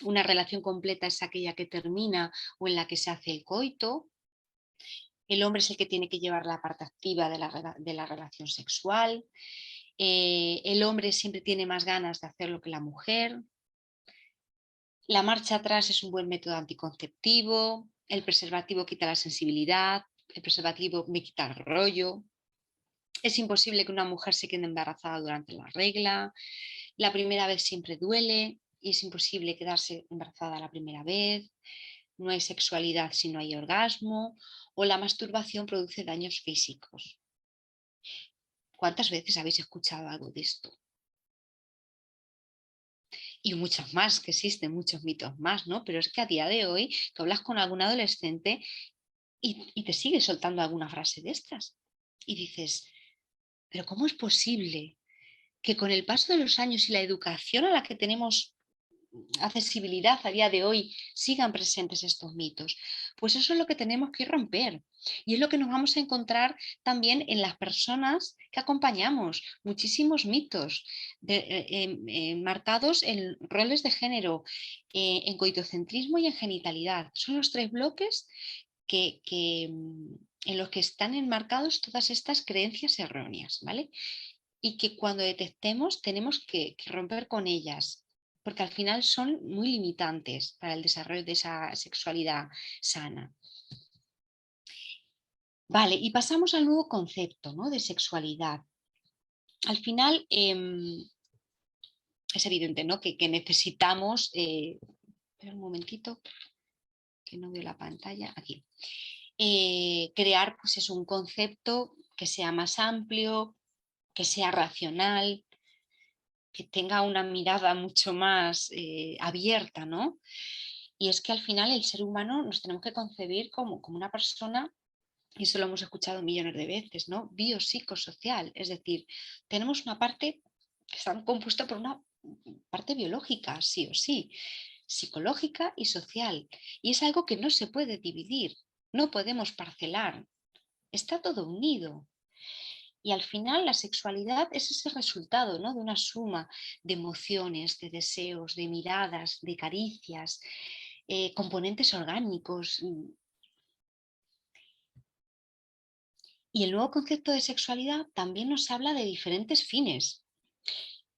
Una relación completa es aquella que termina o en la que se hace el coito. El hombre es el que tiene que llevar la parte activa de la relación sexual. El hombre siempre tiene más ganas de hacerlo que la mujer. La marcha atrás es un buen método anticonceptivo. El preservativo quita la sensibilidad. El preservativo me quita el rollo. Es imposible que una mujer se quede embarazada durante la regla. La primera vez siempre duele y es imposible quedarse embarazada la primera vez. No hay sexualidad si no hay orgasmo, o la masturbación produce daños físicos. ¿Cuántas veces habéis escuchado algo de esto? Y muchos más, que existen muchos mitos más, ¿no? Pero es que a día de hoy tú hablas con algún adolescente y te sigue soltando alguna frase de estas. Y dices, ¿pero cómo es posible que con el paso de los años y la educación a la que tenemos accesibilidad a día de hoy sigan presentes estos mitos? Pues eso es lo que tenemos que romper, y es lo que nos vamos a encontrar también en las personas que acompañamos. Muchísimos mitos marcados en roles de género, en coitocentrismo y en genitalidad. Son los tres bloques en los que están enmarcados todas estas creencias erróneas, ¿vale? Y que cuando detectemos tenemos que romper con ellas, porque al final son muy limitantes para el desarrollo de esa sexualidad sana. Vale, y pasamos al nuevo concepto, ¿no?, de sexualidad. Al final es evidente, ¿no?, que necesitamos... espera un momentito, que no veo la pantalla. Aquí. Crear, pues, es un concepto que sea más amplio, que sea racional, que tenga una mirada mucho más abierta, ¿no? Y es que al final el ser humano nos tenemos que concebir como una persona, y eso lo hemos escuchado millones de veces, ¿no?, biopsicosocial, es decir, tenemos una parte que está compuesta por una parte biológica, sí o sí, psicológica y social, y es algo que no se puede dividir, no podemos parcelar, está todo unido. Y al final la sexualidad es ese resultado, ¿no?, de una suma de emociones, de deseos, de miradas, de caricias, componentes orgánicos. Y el nuevo concepto de sexualidad también nos habla de diferentes fines.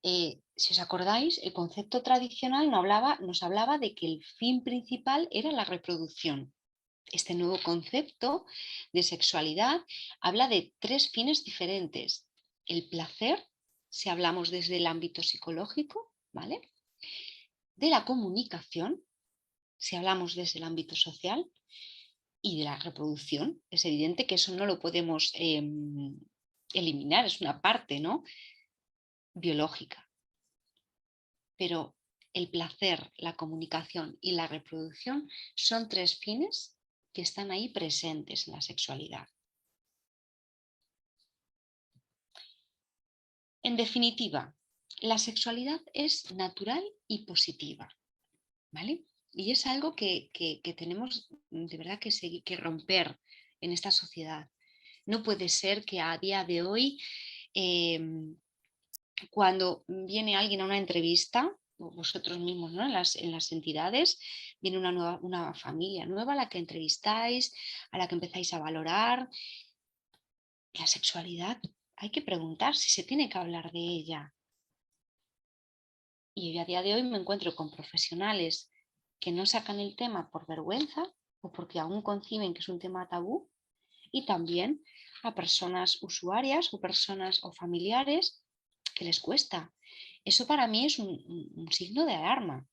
Si os acordáis, el concepto tradicional nos hablaba de que el fin principal era la reproducción. Este nuevo concepto de sexualidad habla de 3 fines diferentes. El placer, si hablamos desde el ámbito psicológico, ¿vale?, de la comunicación, si hablamos desde el ámbito social, y de la reproducción. Es evidente que eso no lo podemos eliminar, es una parte, ¿no?, biológica. Pero el placer, la comunicación y la reproducción son 3 fines que están ahí presentes en la sexualidad. En definitiva, la sexualidad es natural y positiva, ¿vale? Y es algo que tenemos de verdad que romper en esta sociedad. No puede ser que a día de hoy, cuando viene alguien a una entrevista, o vosotros mismos, ¿no?, en las entidades, viene una familia nueva a la que entrevistáis, a la que empezáis a valorar. La sexualidad hay que preguntar si se tiene que hablar de ella. Y a día de hoy me encuentro con profesionales que no sacan el tema por vergüenza o porque aún conciben que es un tema tabú, y también a personas usuarias o personas o familiares que les cuesta. Eso para mí es un signo de alarma.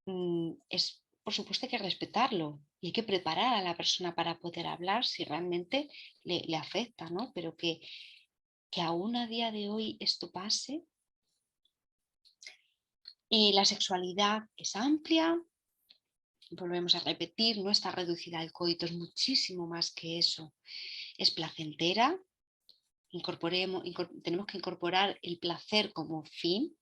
Por supuesto hay que respetarlo y hay que preparar a la persona para poder hablar si realmente le afecta, ¿no? Pero que aún a día de hoy esto pase. La sexualidad es amplia, volvemos a repetir, no está reducida al coito, es muchísimo más que eso. Es placentera, tenemos que incorporar el placer como fin.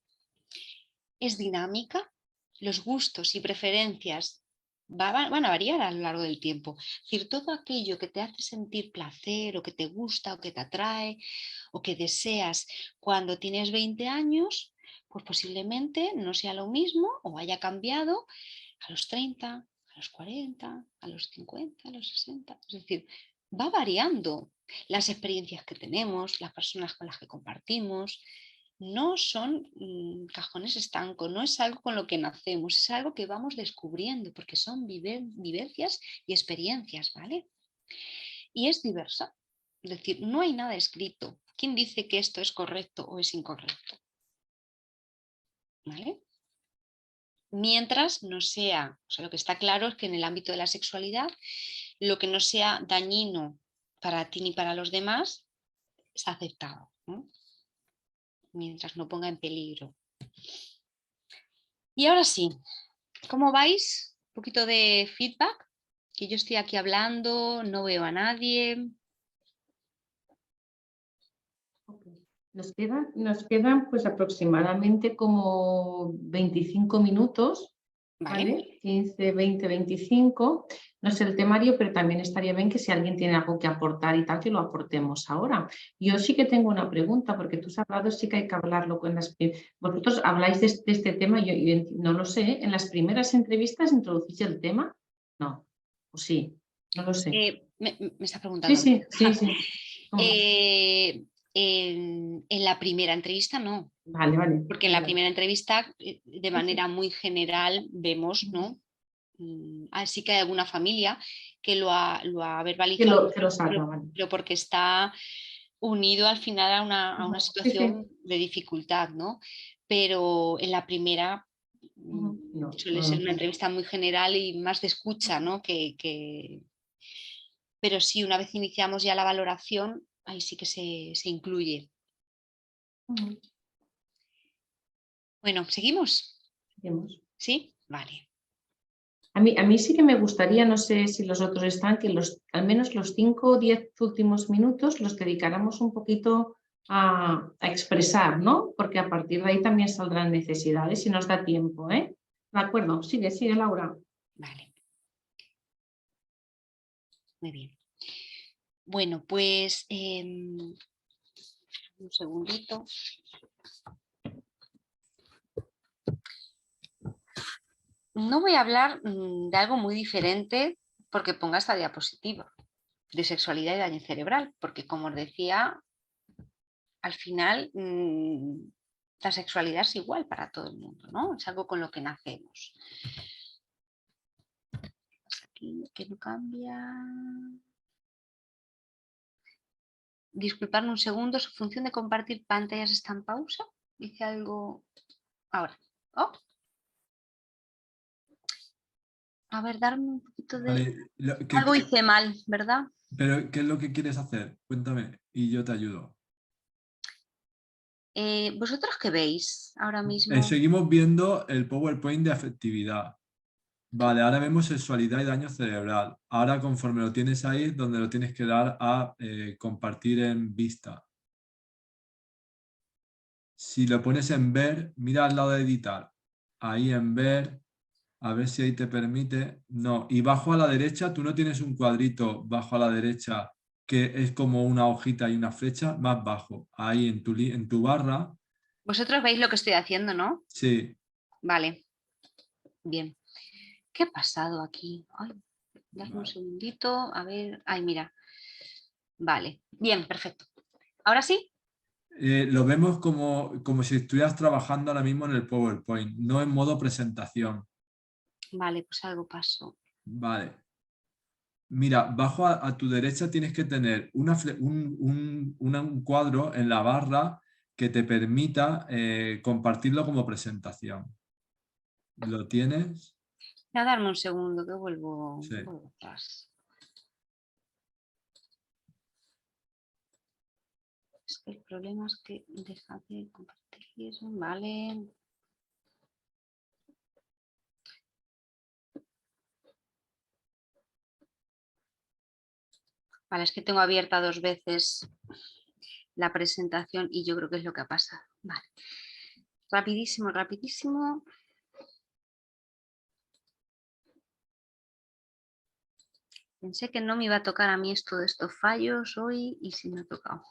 Es dinámica, los gustos y preferencias van a variar a lo largo del tiempo. Es decir, todo aquello que te hace sentir placer o que te gusta o que te atrae o que deseas cuando tienes 20 años, pues posiblemente no sea lo mismo o haya cambiado a los 30, a los 40, a los 50, a los 60. Es decir, va variando. Las experiencias que tenemos, las personas con las que compartimos, no son cajones estancos, no es algo con lo que nacemos, es algo que vamos descubriendo porque son vivencias y experiencias, ¿vale? Y es diversa, es decir, no hay nada escrito. ¿Quién dice que esto es correcto o es incorrecto? ¿Vale? Mientras no sea, o sea, lo que está claro es que en el ámbito de la sexualidad, lo que no sea dañino para ti ni para los demás está aceptado, ¿no?, mientras no ponga en peligro. Y ahora sí, ¿cómo vais? Un poquito de feedback, que yo estoy aquí hablando, no veo a nadie. Nos quedan pues aproximadamente como 25 minutos, ¿vale? 15, 20, 25. No sé el temario, pero también estaría bien que si alguien tiene algo que aportar y tal, que lo aportemos ahora. Yo sí que tengo una pregunta, porque tú has hablado, sí que hay que hablarlo con vosotros habláis de este tema, yo no lo sé, ¿en las primeras entrevistas introducís el tema? No, o sí, no lo sé. Me está preguntando. Sí. En la primera entrevista no. Vale. Porque en la primera entrevista, de manera muy general, vemos, ¿no?, Así que hay alguna familia que lo ha verbalizado, que lo saca, vale. pero porque está unido al final a una Sí, situación de dificultad, ¿no? Pero en la primera No, suele ser una entrevista muy general y más de escucha, ¿no? Pero sí, una vez iniciamos ya la valoración, ahí sí que se incluye. Bueno, ¿seguimos? Seguimos. ¿Sí? Vale. A mí sí que me gustaría, no sé si los otros están, que al menos los 5 o 10 últimos minutos los dedicáramos un poquito a expresar, ¿no? Porque a partir de ahí también saldrán necesidades si nos da tiempo, ¿eh? De acuerdo, sigue, Laura. Vale. Muy bien. Bueno, pues un segundito. No voy a hablar de algo muy diferente porque ponga esta diapositiva de sexualidad y daño cerebral, porque como os decía, al final la sexualidad es igual para todo el mundo, ¿no? Es algo con lo que nacemos. Aquí que no cambia. Disculpadme un segundo, su función de compartir pantallas está en pausa. Dice algo ahora. Oh. A ver, darme un poquito de... Vale, Algo hice mal, ¿verdad? pero ¿qué es lo que quieres hacer? Cuéntame y yo te ayudo. ¿Vosotros qué veis ahora mismo? Seguimos viendo el PowerPoint de afectividad. Vale, ahora vemos sexualidad y daño cerebral. Ahora conforme lo tienes ahí, es donde lo tienes que dar a compartir en vista. Si lo pones en ver, mira al lado de editar. Ahí en ver, a ver si ahí te permite. No, y bajo a la derecha, tú no tienes un cuadrito bajo a la derecha que es como una hojita y una flecha, más bajo. Ahí en tu barra. Vosotros veis lo que estoy haciendo, ¿no? Sí. Vale. Bien. ¿Qué ha pasado aquí? Ay, dame un Vale. segundito. A ver. Ay, mira. Vale. Bien, perfecto. ¿Ahora sí? Lo vemos como si estuvieras trabajando ahora mismo en el PowerPoint, no en modo presentación. Vale, pues algo pasó. Vale. Mira, bajo a tu derecha tienes que tener un cuadro en la barra que te permita compartirlo como presentación. ¿Lo tienes? Voy a darme un segundo que vuelvo Sí. atrás. Es que el problema es que deja de compartir. Vale. Vale, es que tengo abierta 2 veces la presentación y yo creo que es lo que ha pasado. Vale. Rapidísimo, rapidísimo. Pensé que no me iba a tocar a mí esto de estos fallos hoy y sí me ha tocado.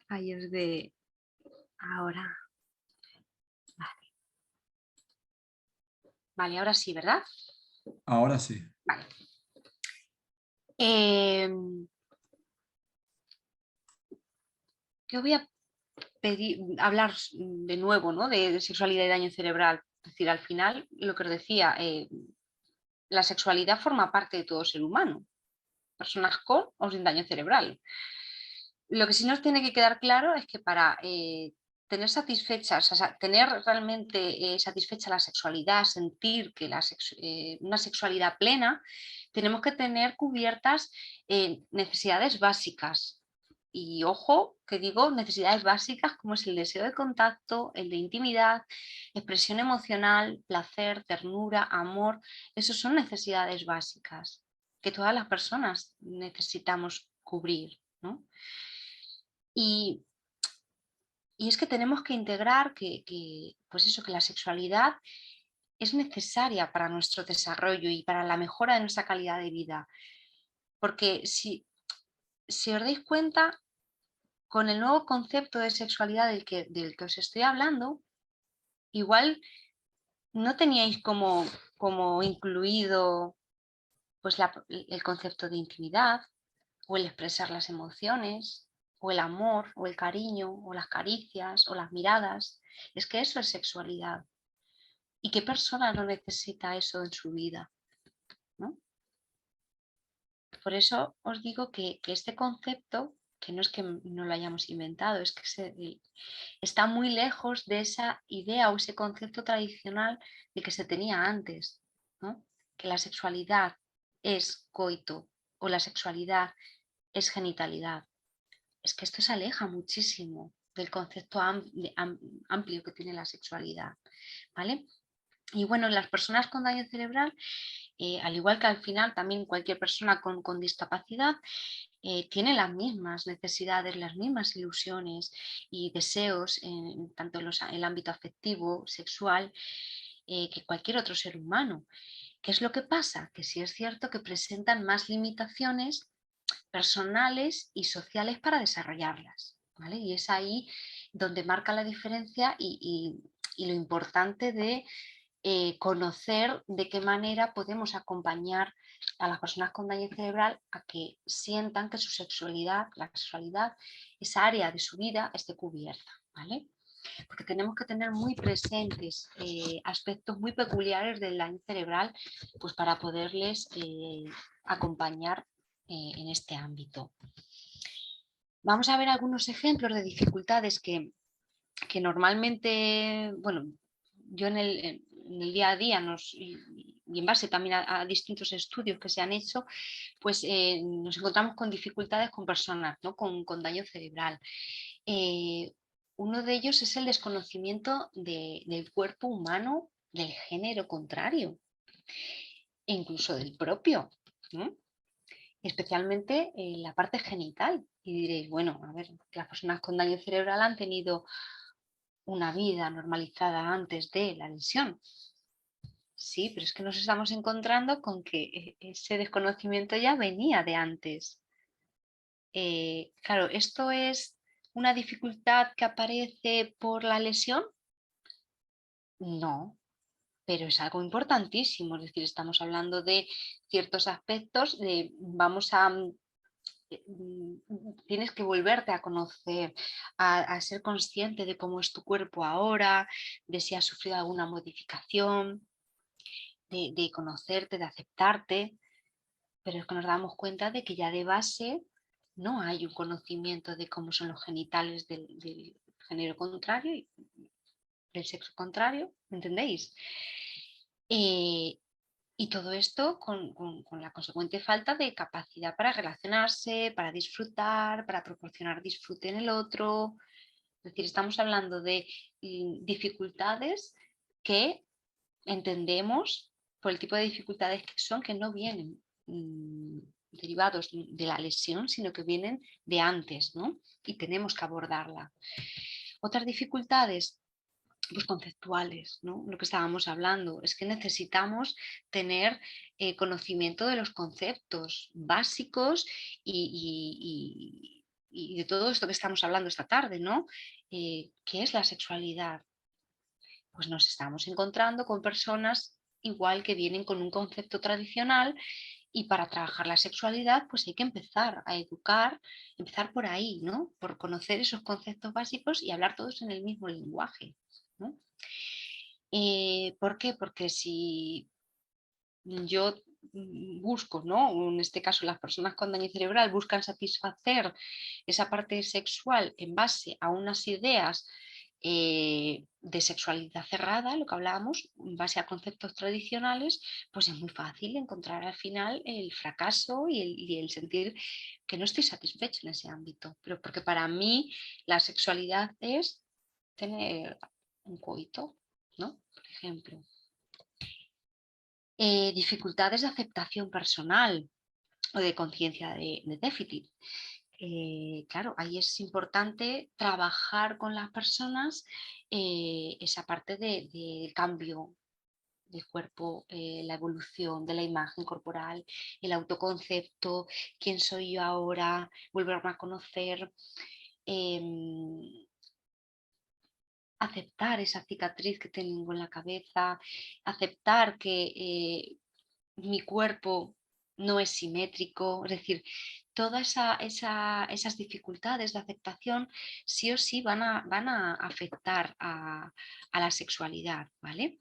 Fallos de ahora. Vale. Vale, ahora sí, ¿verdad? Ahora sí. Vale. Yo voy a hablar de nuevo, ¿no? de sexualidad y daño cerebral. Es decir, al final, lo que os decía, la sexualidad forma parte de todo ser humano. Personas con o sin daño cerebral. Lo que sí nos tiene que quedar claro es que para tener satisfechas, o sea, tener realmente satisfecha la sexualidad, sentir que una sexualidad plena, tenemos que tener cubiertas necesidades básicas. Y ojo, que digo necesidades básicas como es el deseo de contacto, el de intimidad, expresión emocional, placer, ternura, amor. Esas son necesidades básicas que todas las personas necesitamos cubrir, ¿no? Y es que tenemos que integrar pues eso, que la sexualidad es necesaria para nuestro desarrollo y para la mejora de nuestra calidad de vida. Porque si os dais cuenta, con el nuevo concepto de sexualidad del que os estoy hablando, igual no teníais como incluido pues el concepto de intimidad o el expresar las emociones o el amor o el cariño o las caricias o las miradas. Es que eso es sexualidad. ¿Y qué persona no necesita eso en su vida? ¿No? Por eso os digo que este concepto, que no es que no lo hayamos inventado, es que está muy lejos de esa idea o ese concepto tradicional de que se tenía antes, ¿no? Que la sexualidad es coito o la sexualidad es genitalidad. Es que esto se aleja muchísimo del concepto amplio que tiene la sexualidad, ¿vale? Y bueno, en las personas con daño cerebral, al igual que al final también cualquier persona con discapacidad, tiene las mismas necesidades, las mismas ilusiones y deseos, tanto en el ámbito afectivo, sexual, que cualquier otro ser humano. ¿Qué es lo que pasa? Que sí es cierto que presentan más limitaciones personales y sociales para desarrollarlas, ¿vale? Y es ahí donde marca la diferencia y lo importante de conocer de qué manera podemos acompañar a las personas con daño cerebral a que sientan que su sexualidad, la sexualidad, esa área de su vida esté cubierta, ¿vale? Porque tenemos que tener muy presentes aspectos muy peculiares del daño cerebral, pues para poderles acompañar en este ámbito. Vamos a ver algunos ejemplos de dificultades que normalmente, bueno, yo en el día a día y en base también a distintos estudios que se han hecho, pues nos encontramos con dificultades con personas, ¿no? con daño cerebral. Uno de ellos es el desconocimiento del cuerpo humano, del género contrario e incluso del propio, ¿no? Especialmente en la parte genital. Y diréis, bueno, a ver, las personas con daño cerebral han tenido una vida normalizada antes de la lesión. Sí, pero es que nos estamos encontrando con que ese desconocimiento ya venía de antes. Claro, ¿esto es una dificultad que aparece por la lesión? No, pero es algo importantísimo. Es decir, estamos hablando de ciertos aspectos de tienes que volverte a conocer, a ser consciente de cómo es tu cuerpo ahora, de si has sufrido alguna modificación, de conocerte, de aceptarte, pero es que nos damos cuenta de que ya de base no hay un conocimiento de cómo son los genitales del género contrario, del sexo contrario, ¿me entendéis? Y todo esto con la consecuente falta de capacidad para relacionarse, para disfrutar, para proporcionar disfrute en el otro. Es decir, estamos hablando de dificultades que entendemos por el tipo de dificultades que son, que no vienen derivados de la lesión, sino que vienen de antes, ¿no? Y tenemos que abordarla. Otras dificultades, pues conceptuales, ¿no? Lo que estábamos hablando es que necesitamos tener conocimiento de los conceptos básicos y de todo esto que estamos hablando esta tarde, ¿no? ¿Qué es la sexualidad? Pues nos estamos encontrando con personas igual que vienen con un concepto tradicional y para trabajar la sexualidad pues hay que empezar a educar, empezar por ahí, ¿no? Por conocer esos conceptos básicos y hablar todos en el mismo lenguaje, ¿no? ¿Por qué? Porque si yo busco, ¿no? En este caso las personas con daño cerebral buscan satisfacer esa parte sexual en base a unas ideas de sexualidad cerrada, lo que hablábamos, en base a conceptos tradicionales, pues es muy fácil encontrar al final el fracaso y el sentir que no estoy satisfecho en ese ámbito. Pero porque para mí la sexualidad es tener un coito, ¿no? Por ejemplo. Dificultades de aceptación personal o de conciencia de déficit. Claro, ahí es importante trabajar con las personas esa parte del cambio del cuerpo, la evolución de la imagen corporal, el autoconcepto, quién soy yo ahora, volverme a conocer, aceptar esa cicatriz que tengo en la cabeza, aceptar que mi cuerpo no es simétrico, es decir, todas esas dificultades de aceptación sí o sí van a afectar a la sexualidad, ¿vale?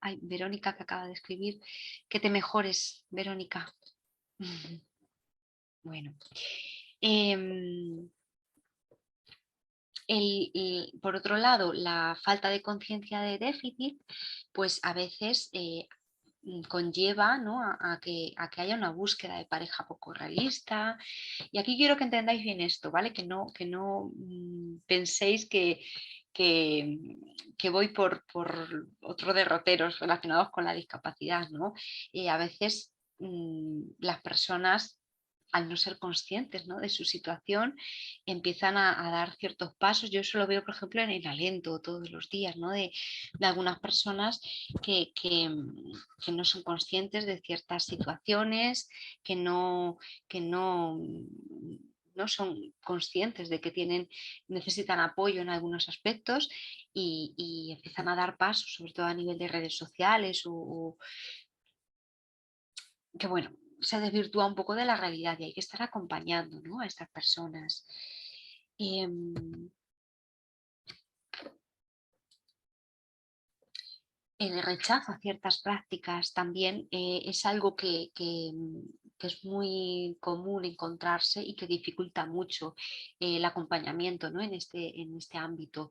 Ay, Verónica que acaba de escribir, que te mejores, Verónica. Bueno. Por otro lado, la falta de conciencia de déficit, pues a veces conlleva, ¿no? a que haya una búsqueda de pareja poco realista. Y aquí quiero que entendáis bien esto, ¿vale? Que no penséis que voy por otros derroteros relacionados con la discapacidad, ¿no? A veces las personas, al no ser conscientes, ¿no?, de su situación, empiezan a dar ciertos pasos. Yo eso lo veo, por ejemplo, en el aliento todos los días, ¿no?, de algunas personas que no son conscientes de ciertas situaciones, que no son conscientes de que necesitan apoyo en algunos aspectos y empiezan a dar pasos, sobre todo a nivel de redes sociales que bueno, se desvirtúa un poco de la realidad y hay que estar acompañando, ¿no?, a estas personas. El rechazo a ciertas prácticas también es algo que es muy común encontrarse y que dificulta mucho el acompañamiento, ¿no?, en este ámbito.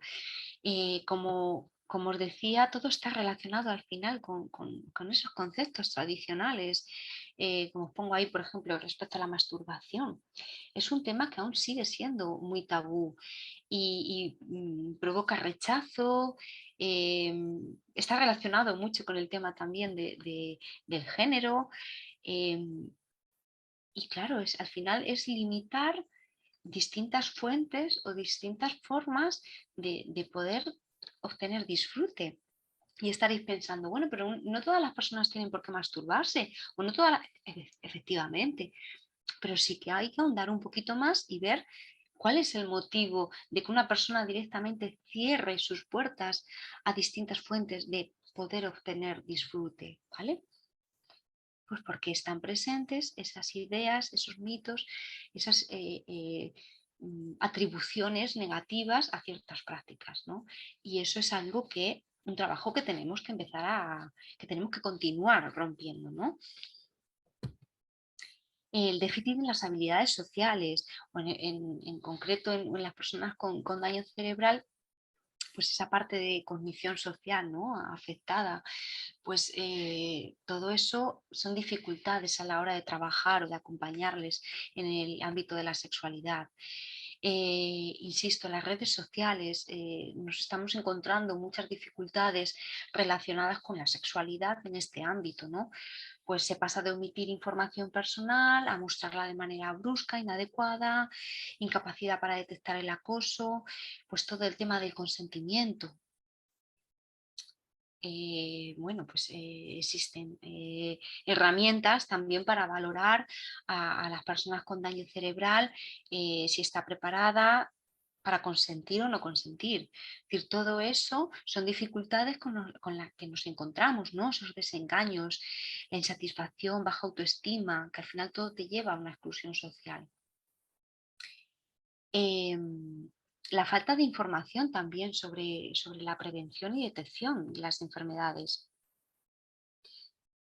Como os decía, todo está relacionado al final con esos conceptos tradicionales. Como os pongo ahí, por ejemplo, respecto a la masturbación. Es un tema que aún sigue siendo muy tabú y provoca rechazo. Está relacionado mucho con el tema también del género. Y claro, al final es limitar distintas fuentes o distintas formas de poder obtener disfrute. Y estaréis pensando, bueno, pero no todas las personas tienen por qué masturbarse, o no todas efectivamente, pero sí que hay que ahondar un poquito más y ver cuál es el motivo de que una persona directamente cierre sus puertas a distintas fuentes de poder obtener disfrute, ¿vale? Pues porque están presentes esas ideas, esos mitos, esas atribuciones negativas a ciertas prácticas, ¿no? Y eso es algo un trabajo que tenemos que que tenemos que continuar rompiendo, ¿no? El déficit en las habilidades sociales, o en concreto en las personas con daño cerebral, pues esa parte de cognición social, ¿no?, afectada, pues todo eso son dificultades a la hora de trabajar o de acompañarles en el ámbito de la sexualidad. Insisto, en las redes sociales nos estamos encontrando muchas dificultades relacionadas con la sexualidad en este ámbito, ¿no? Pues se pasa de omitir información personal a mostrarla de manera brusca, inadecuada, incapacidad para detectar el acoso, pues todo el tema del consentimiento. Bueno, pues existen herramientas también para valorar a las personas con daño cerebral, si está preparada para consentir o no consentir. Es decir, todo eso son dificultades con las que nos encontramos, ¿no? Esos desengaños, la insatisfacción, baja autoestima, que al final todo te lleva a una exclusión social. La falta de información también sobre la prevención y detección de las enfermedades.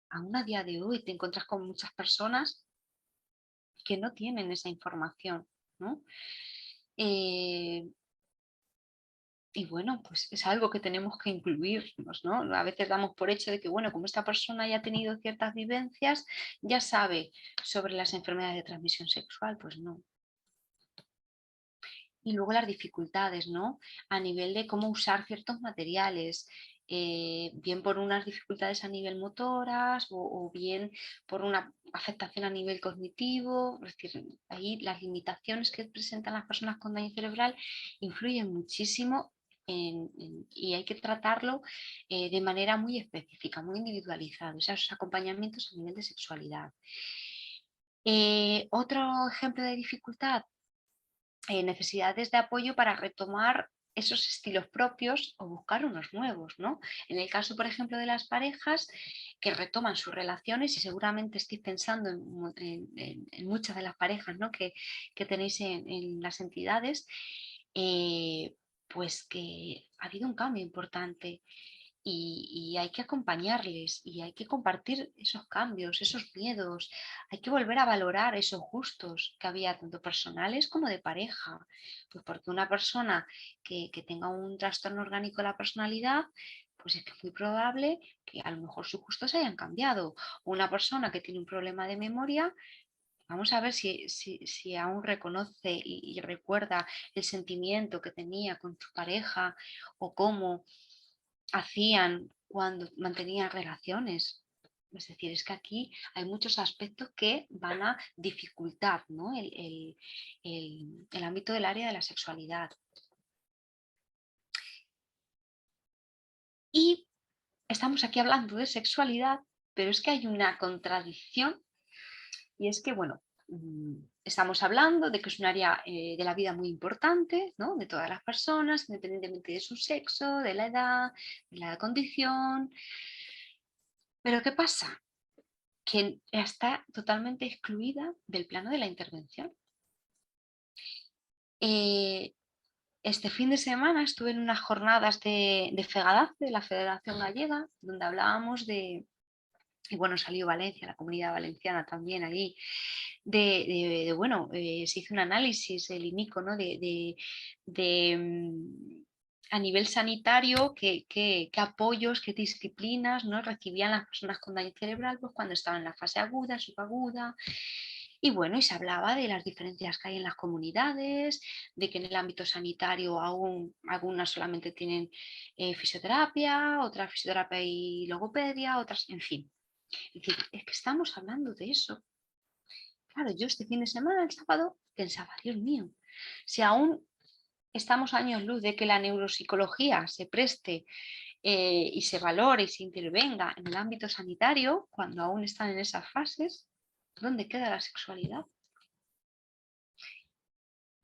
Aún a día de hoy te encuentras con muchas personas que no tienen esa información, ¿no? Y bueno, pues es algo que tenemos que incluirnos, ¿no? A veces damos por hecho de que, bueno, como esta persona ya ha tenido ciertas vivencias, ya sabe sobre las enfermedades de transmisión sexual, pues no. Y luego las dificultades, ¿no?, a nivel de cómo usar ciertos materiales, bien por unas dificultades a nivel motoras o bien por una afectación a nivel cognitivo. Es decir, ahí las limitaciones que presentan las personas con daño cerebral influyen muchísimo y hay que tratarlo de manera muy específica, muy individualizada, o sea, esos acompañamientos a nivel de sexualidad. Otro ejemplo de dificultad, necesidades de apoyo para retomar esos estilos propios o buscar unos nuevos, ¿no? En el caso, por ejemplo, de las parejas que retoman sus relaciones, y seguramente estéis pensando en muchas de las parejas, ¿no?, que tenéis en las entidades, pues que ha habido un cambio importante y hay que acompañarles y hay que compartir esos cambios, esos miedos, hay que volver a valorar esos gustos que había tanto personales como de pareja, pues porque una persona que tenga un trastorno orgánico de la personalidad, pues es que es muy probable que a lo mejor sus gustos hayan cambiado. O una persona que tiene un problema de memoria, vamos a ver si aún reconoce y recuerda el sentimiento que tenía con su pareja o cómo hacían cuando mantenían relaciones. Es decir, es que aquí hay muchos aspectos que van a dificultar, ¿no? el ámbito del área de la sexualidad. Y estamos aquí hablando de sexualidad, pero es que hay una contradicción y es que, bueno, estamos hablando de que es un área de la vida muy importante, ¿no? De todas las personas, independientemente de su sexo, de la condición. Pero ¿qué pasa? Que está totalmente excluida del plano de la intervención. Este fin de semana estuve en unas jornadas de FEGADACE, de la Federación Gallega, donde hablábamos de, y bueno, salió Valencia, la Comunidad Valenciana también allí, bueno, se hizo un análisis, el INICO, ¿no? A nivel sanitario, qué apoyos, qué disciplinas, ¿no? recibían las personas con daño cerebral pues, cuando estaban en la fase aguda, subaguda. Y bueno, y se hablaba de las diferencias que hay en las comunidades, de que en el ámbito sanitario aún algunas solamente tienen fisioterapia, otras fisioterapia y logopedia, otras, en fin. Es decir, es que estamos hablando de eso. Claro, yo este fin de semana, el sábado, pensaba, Dios mío, si aún estamos años luz de que la neuropsicología se preste y se valore y se intervenga en el ámbito sanitario, cuando aún están en esas fases, ¿dónde queda la sexualidad?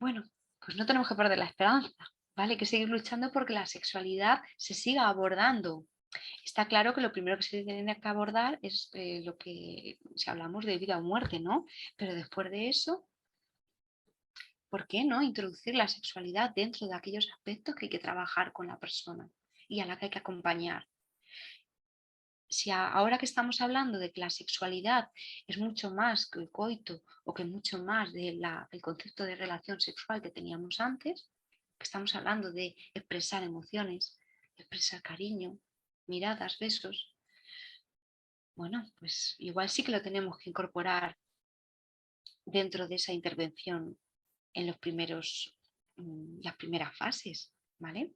Bueno, pues no tenemos que perder la esperanza, ¿vale? Hay que seguir luchando porque la sexualidad se siga abordando. Está claro que lo primero que se tiene que abordar es lo que, si hablamos de vida o muerte, ¿no? Pero después de eso, ¿por qué no introducir la sexualidad dentro de aquellos aspectos que hay que trabajar con la persona y a la que hay que acompañar? Si ahora que estamos hablando de que la sexualidad es mucho más que el coito o que mucho más del concepto de relación sexual que teníamos antes, que estamos hablando de expresar emociones, expresar cariño, miradas, besos, bueno, pues igual sí que lo tenemos que incorporar dentro de esa intervención en las primeras fases, ¿vale?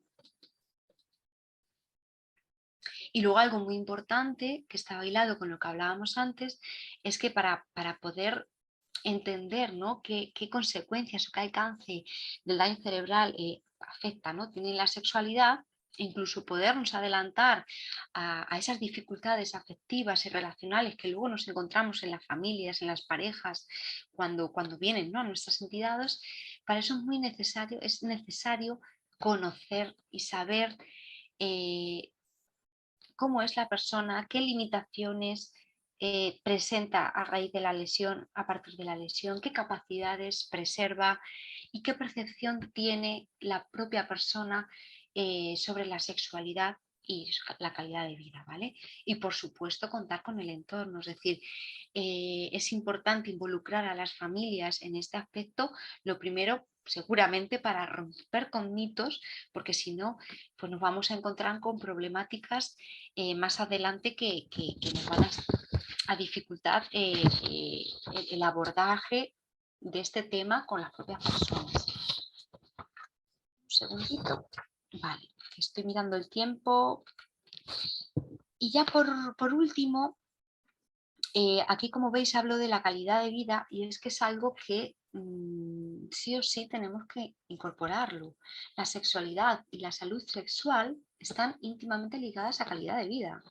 Y luego algo muy importante que está bailado con lo que hablábamos antes es que para poder entender, ¿no? qué consecuencias o qué alcance del daño cerebral afecta, ¿no? tiene la sexualidad, incluso podernos adelantar a esas dificultades afectivas y relacionales que luego nos encontramos en las familias, en las parejas, cuando vienen, ¿no? a nuestras entidades, para eso es necesario conocer y saber cómo es la persona, qué limitaciones presenta a raíz de la lesión, a partir de la lesión, qué capacidades preserva y qué percepción tiene la propia persona sobre la sexualidad y la calidad de vida, ¿vale? Y por supuesto contar con el entorno, es decir, es importante involucrar a las familias en este aspecto, lo primero seguramente para romper con mitos, porque si no, pues nos vamos a encontrar con problemáticas más adelante que nos van a dificultar el abordaje de este tema con las propias personas. Un segundito. Vale, estoy mirando el tiempo. Y ya por último, aquí como veis hablo de la calidad de vida y es que es algo que sí o sí tenemos que incorporarlo. La sexualidad y la salud sexual están íntimamente ligadas a calidad de vida.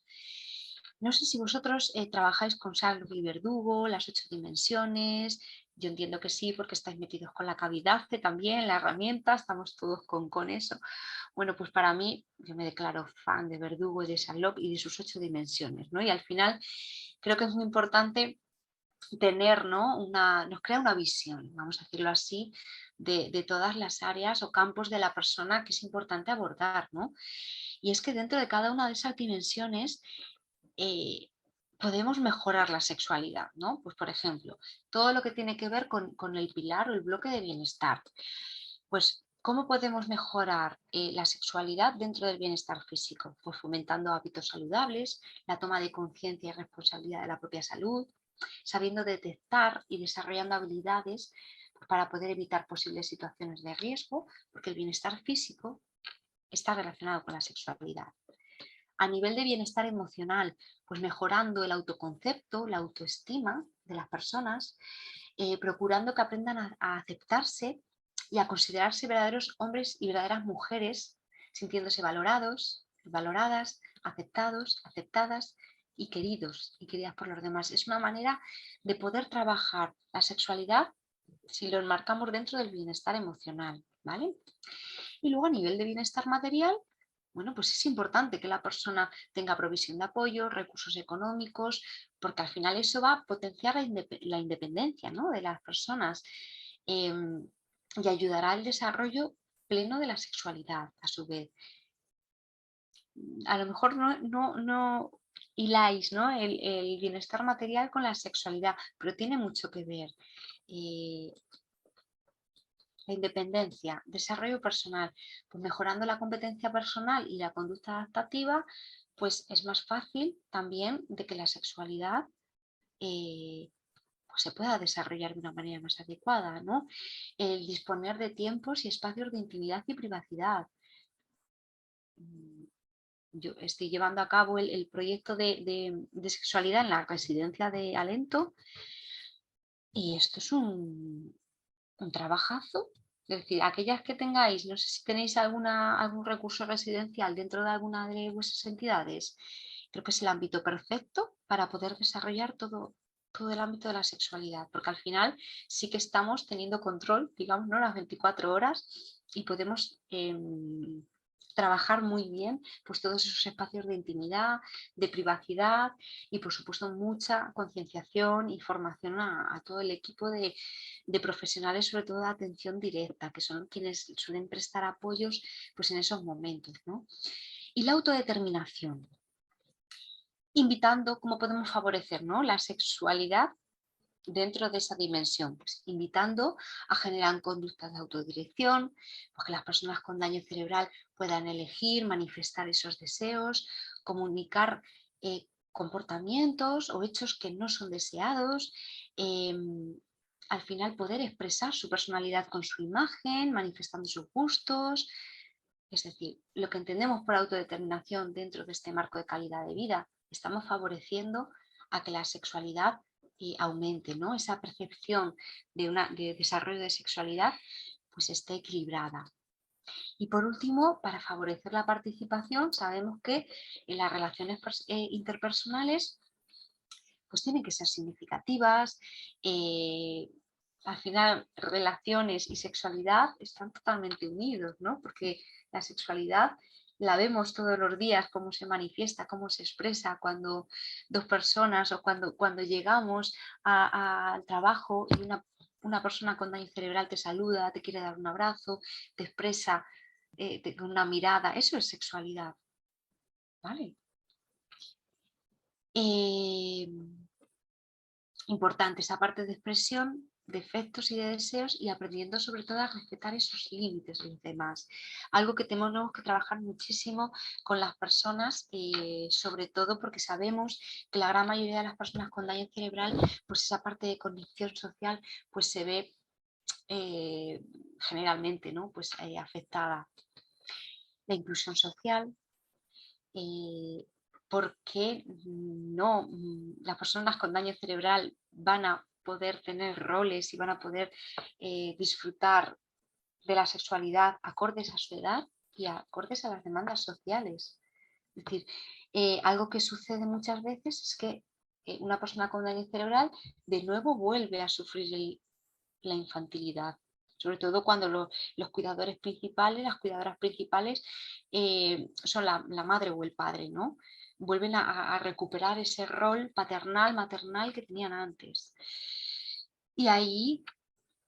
No sé si vosotros trabajáis con Salvo y Verdugo, las 8 dimensiones. Yo entiendo que sí, porque estáis metidos con la cavidad también, la herramienta, estamos todos con eso. Bueno, pues para mí, yo me declaro fan de Verdugo y de Salop y de sus 8 dimensiones, ¿no? Y al final creo que es muy importante tener, ¿no? Nos crea una visión, vamos a decirlo así, de todas las áreas o campos de la persona que es importante abordar, ¿no? Y es que dentro de cada una de esas dimensiones podemos mejorar la sexualidad, ¿no? Pues por ejemplo, todo lo que tiene que ver con el pilar o el bloque de bienestar. Pues, ¿cómo podemos mejorar la sexualidad dentro del bienestar físico? Pues fomentando hábitos saludables, la toma de conciencia y responsabilidad de la propia salud, sabiendo detectar y desarrollando habilidades para poder evitar posibles situaciones de riesgo, porque el bienestar físico está relacionado con la sexualidad. A nivel de bienestar emocional, pues mejorando el autoconcepto, la autoestima de las personas, procurando que aprendan a aceptarse y a considerarse verdaderos hombres y verdaderas mujeres, sintiéndose valorados, valoradas, aceptados, aceptadas y queridos y queridas por los demás. Es una manera de poder trabajar la sexualidad si lo enmarcamos dentro del bienestar emocional, ¿vale? Y luego a nivel de bienestar material, bueno, pues es importante que la persona tenga provisión de apoyo, recursos económicos, porque al final eso va a potenciar la independencia, ¿no?, de las personas y ayudará al desarrollo pleno de la sexualidad, a su vez. A lo mejor no hiláis, ¿no?, el bienestar material con la sexualidad, pero tiene mucho que ver. La independencia, desarrollo personal, pues mejorando la competencia personal y la conducta adaptativa, pues es más fácil también de que la sexualidad pues se pueda desarrollar de una manera más adecuada, ¿no? El disponer de tiempos y espacios de intimidad y privacidad. Yo estoy llevando a cabo el proyecto de sexualidad en la residencia de Alento y esto es un trabajazo. Es decir, aquellas que tengáis, no sé si tenéis algún recurso residencial dentro de alguna de vuestras entidades, creo que es el ámbito perfecto para poder desarrollar todo el ámbito de la sexualidad, porque al final sí que estamos teniendo control, digamos, ¿no?, las 24 horas y podemos trabajar muy bien pues todos esos espacios de intimidad, de privacidad y por supuesto mucha concienciación y formación a todo el equipo de profesionales, sobre todo de atención directa, que son quienes suelen prestar apoyos pues en esos momentos, ¿no? Y la autodeterminación, invitando cómo podemos favorecer, ¿no?, la sexualidad dentro de esa dimensión, pues invitando a generar conductas de autodirección, pues que las personas con daño cerebral puedan elegir, manifestar esos deseos, comunicar comportamientos o hechos que no son deseados, al final poder expresar su personalidad con su imagen, manifestando sus gustos. Es decir, lo que entendemos por autodeterminación dentro de este marco de calidad de vida, estamos favoreciendo a que la sexualidad aumente, ¿no? Esa percepción de desarrollo de sexualidad pues esté equilibrada. Y por último, para favorecer la participación, sabemos que en las relaciones interpersonales pues tienen que ser significativas. Al final, relaciones y sexualidad están totalmente unidos, ¿no? Porque la sexualidad la vemos todos los días, cómo se manifiesta, cómo se expresa cuando dos personas o cuando llegamos al trabajo y una persona con daño cerebral te saluda, te quiere dar un abrazo, te expresa con una mirada. Eso es sexualidad, ¿vale? Importante esa parte de expresión de efectos y de deseos y aprendiendo sobre todo a respetar esos límites de los demás. Algo que tenemos que trabajar muchísimo con las personas, sobre todo porque sabemos que la gran mayoría de las personas con daño cerebral, pues esa parte de conexión social pues se ve generalmente, ¿no?, pues afectada. La inclusión social, porque no, las personas con daño cerebral van a poder tener roles y van a poder disfrutar de la sexualidad acordes a su edad y acordes a las demandas sociales. Es decir, algo que sucede muchas veces es que una persona con daño cerebral de nuevo vuelve a sufrir la infantilidad, sobre todo cuando los cuidadores principales, las cuidadoras principales son la madre o el padre, ¿no? vuelven a recuperar ese rol paternal, maternal que tenían antes. Y ahí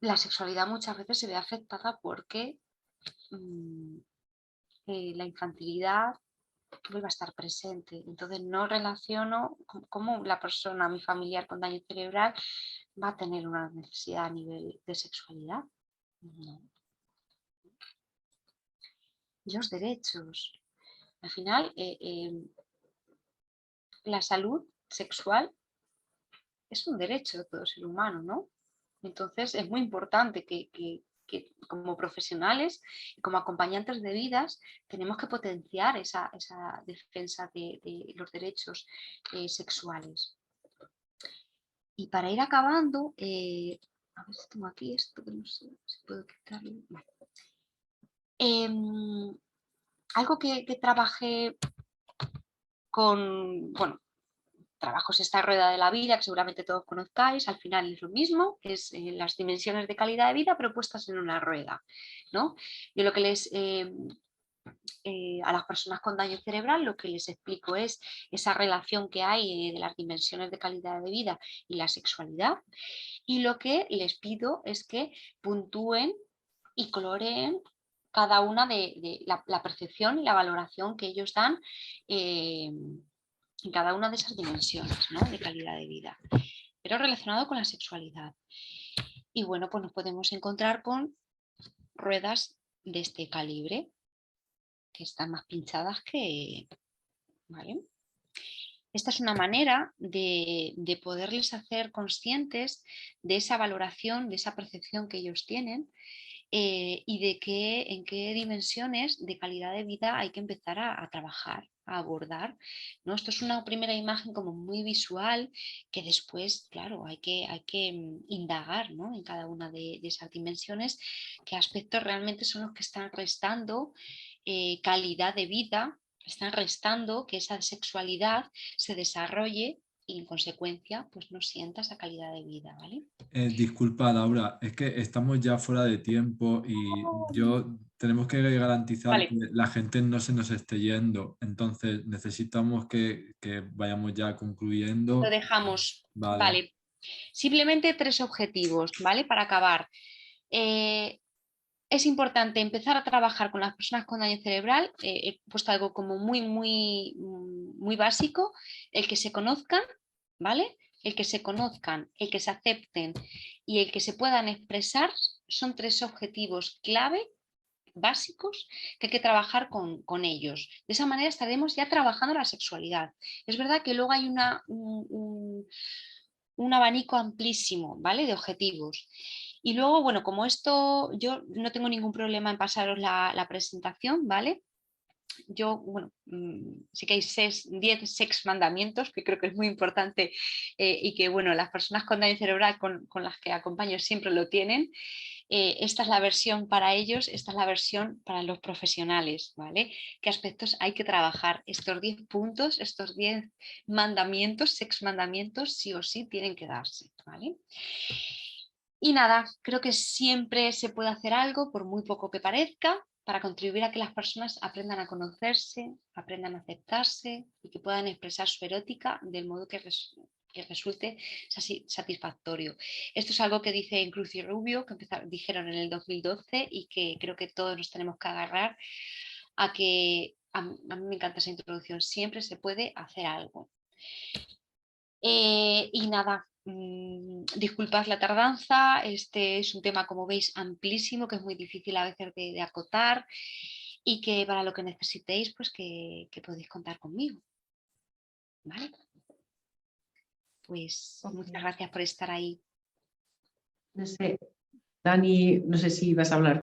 la sexualidad muchas veces se ve afectada porque la infantilidad vuelve a estar presente. Entonces no relaciono cómo la persona, mi familiar con daño cerebral, va a tener una necesidad a nivel de sexualidad. No. Los derechos. Al final, la salud sexual es un derecho de todo ser humano, ¿no? Entonces es muy importante que como profesionales y como acompañantes de vidas tenemos que potenciar esa defensa de los derechos sexuales. Y para ir acabando, a ver si tengo aquí esto, que no sé si puedo quitarlo. Vale. Algo que trabajé con, bueno, trabajos esta rueda de la vida, que seguramente todos conozcáis, al final es lo mismo, es las dimensiones de calidad de vida, pero puestas en una rueda, ¿no? Yo lo que les... a las personas con daño cerebral lo que les explico es esa relación que hay de las dimensiones de calidad de vida y la sexualidad, y lo que les pido es que puntúen y coloreen cada una de la percepción y la valoración que ellos dan en cada una de esas dimensiones, ¿no?, de calidad de vida, pero relacionado con la sexualidad. Y bueno, pues nos podemos encontrar con ruedas de este calibre, que están más pinchadas que... ¿vale? Esta es una manera de poderles hacer conscientes de esa valoración, de esa percepción que ellos tienen, y de en qué dimensiones de calidad de vida hay que empezar a trabajar, a abordar, ¿no? Esto es una primera imagen como muy visual que después, claro, hay que indagar, ¿no?, en cada una de esas dimensiones, qué aspectos realmente son los que están restando calidad de vida, están restando que esa sexualidad se desarrolle y en consecuencia pues no sienta esa calidad de vida, ¿vale? Disculpa, Laura, es que estamos ya fuera de tiempo y tenemos que garantizar Vale. que la gente no se nos esté yendo. Entonces necesitamos que vayamos ya concluyendo. Lo dejamos. Vale. Vale. Simplemente 3 objetivos, ¿vale? Para acabar. Es importante empezar a trabajar con las personas con daño cerebral. He puesto algo como muy básico, el que se conozcan, ¿vale? El que se conozcan, el que se acepten y el que se puedan expresar son 3 objetivos clave básicos que hay que trabajar con ellos. De esa manera estaremos ya trabajando la sexualidad. Es verdad que luego hay un abanico amplísimo, ¿vale?, de objetivos. Y luego, bueno, como esto, yo no tengo ningún problema en pasaros la presentación, ¿vale? Yo, bueno, sí que hay 10 sex mandamientos, que creo que es muy importante y que, bueno, las personas con daño cerebral con las que acompaño siempre lo tienen. Esta es la versión para ellos, esta es la versión para los profesionales, ¿vale? ¿Qué aspectos hay que trabajar? Estos 10 puntos, estos 10 mandamientos, sex mandamientos, sí o sí tienen que darse, ¿vale? Y nada, creo que siempre se puede hacer algo, por muy poco que parezca, para contribuir a que las personas aprendan a conocerse, aprendan a aceptarse y que puedan expresar su erótica del modo que resulte satisfactorio. Esto es algo que dice Cruz y Rubio, que dijeron en el 2012 y que creo que todos nos tenemos que agarrar a que, a mí me encanta esa introducción, siempre se puede hacer algo. Y nada, disculpad la tardanza, este es un tema, como veis, amplísimo, que es muy difícil a veces de acotar y que para lo que necesitéis, pues que podéis contar conmigo. ¿Vale? Pues muchas gracias por estar ahí. No sé, Dani, no sé si vas a hablar.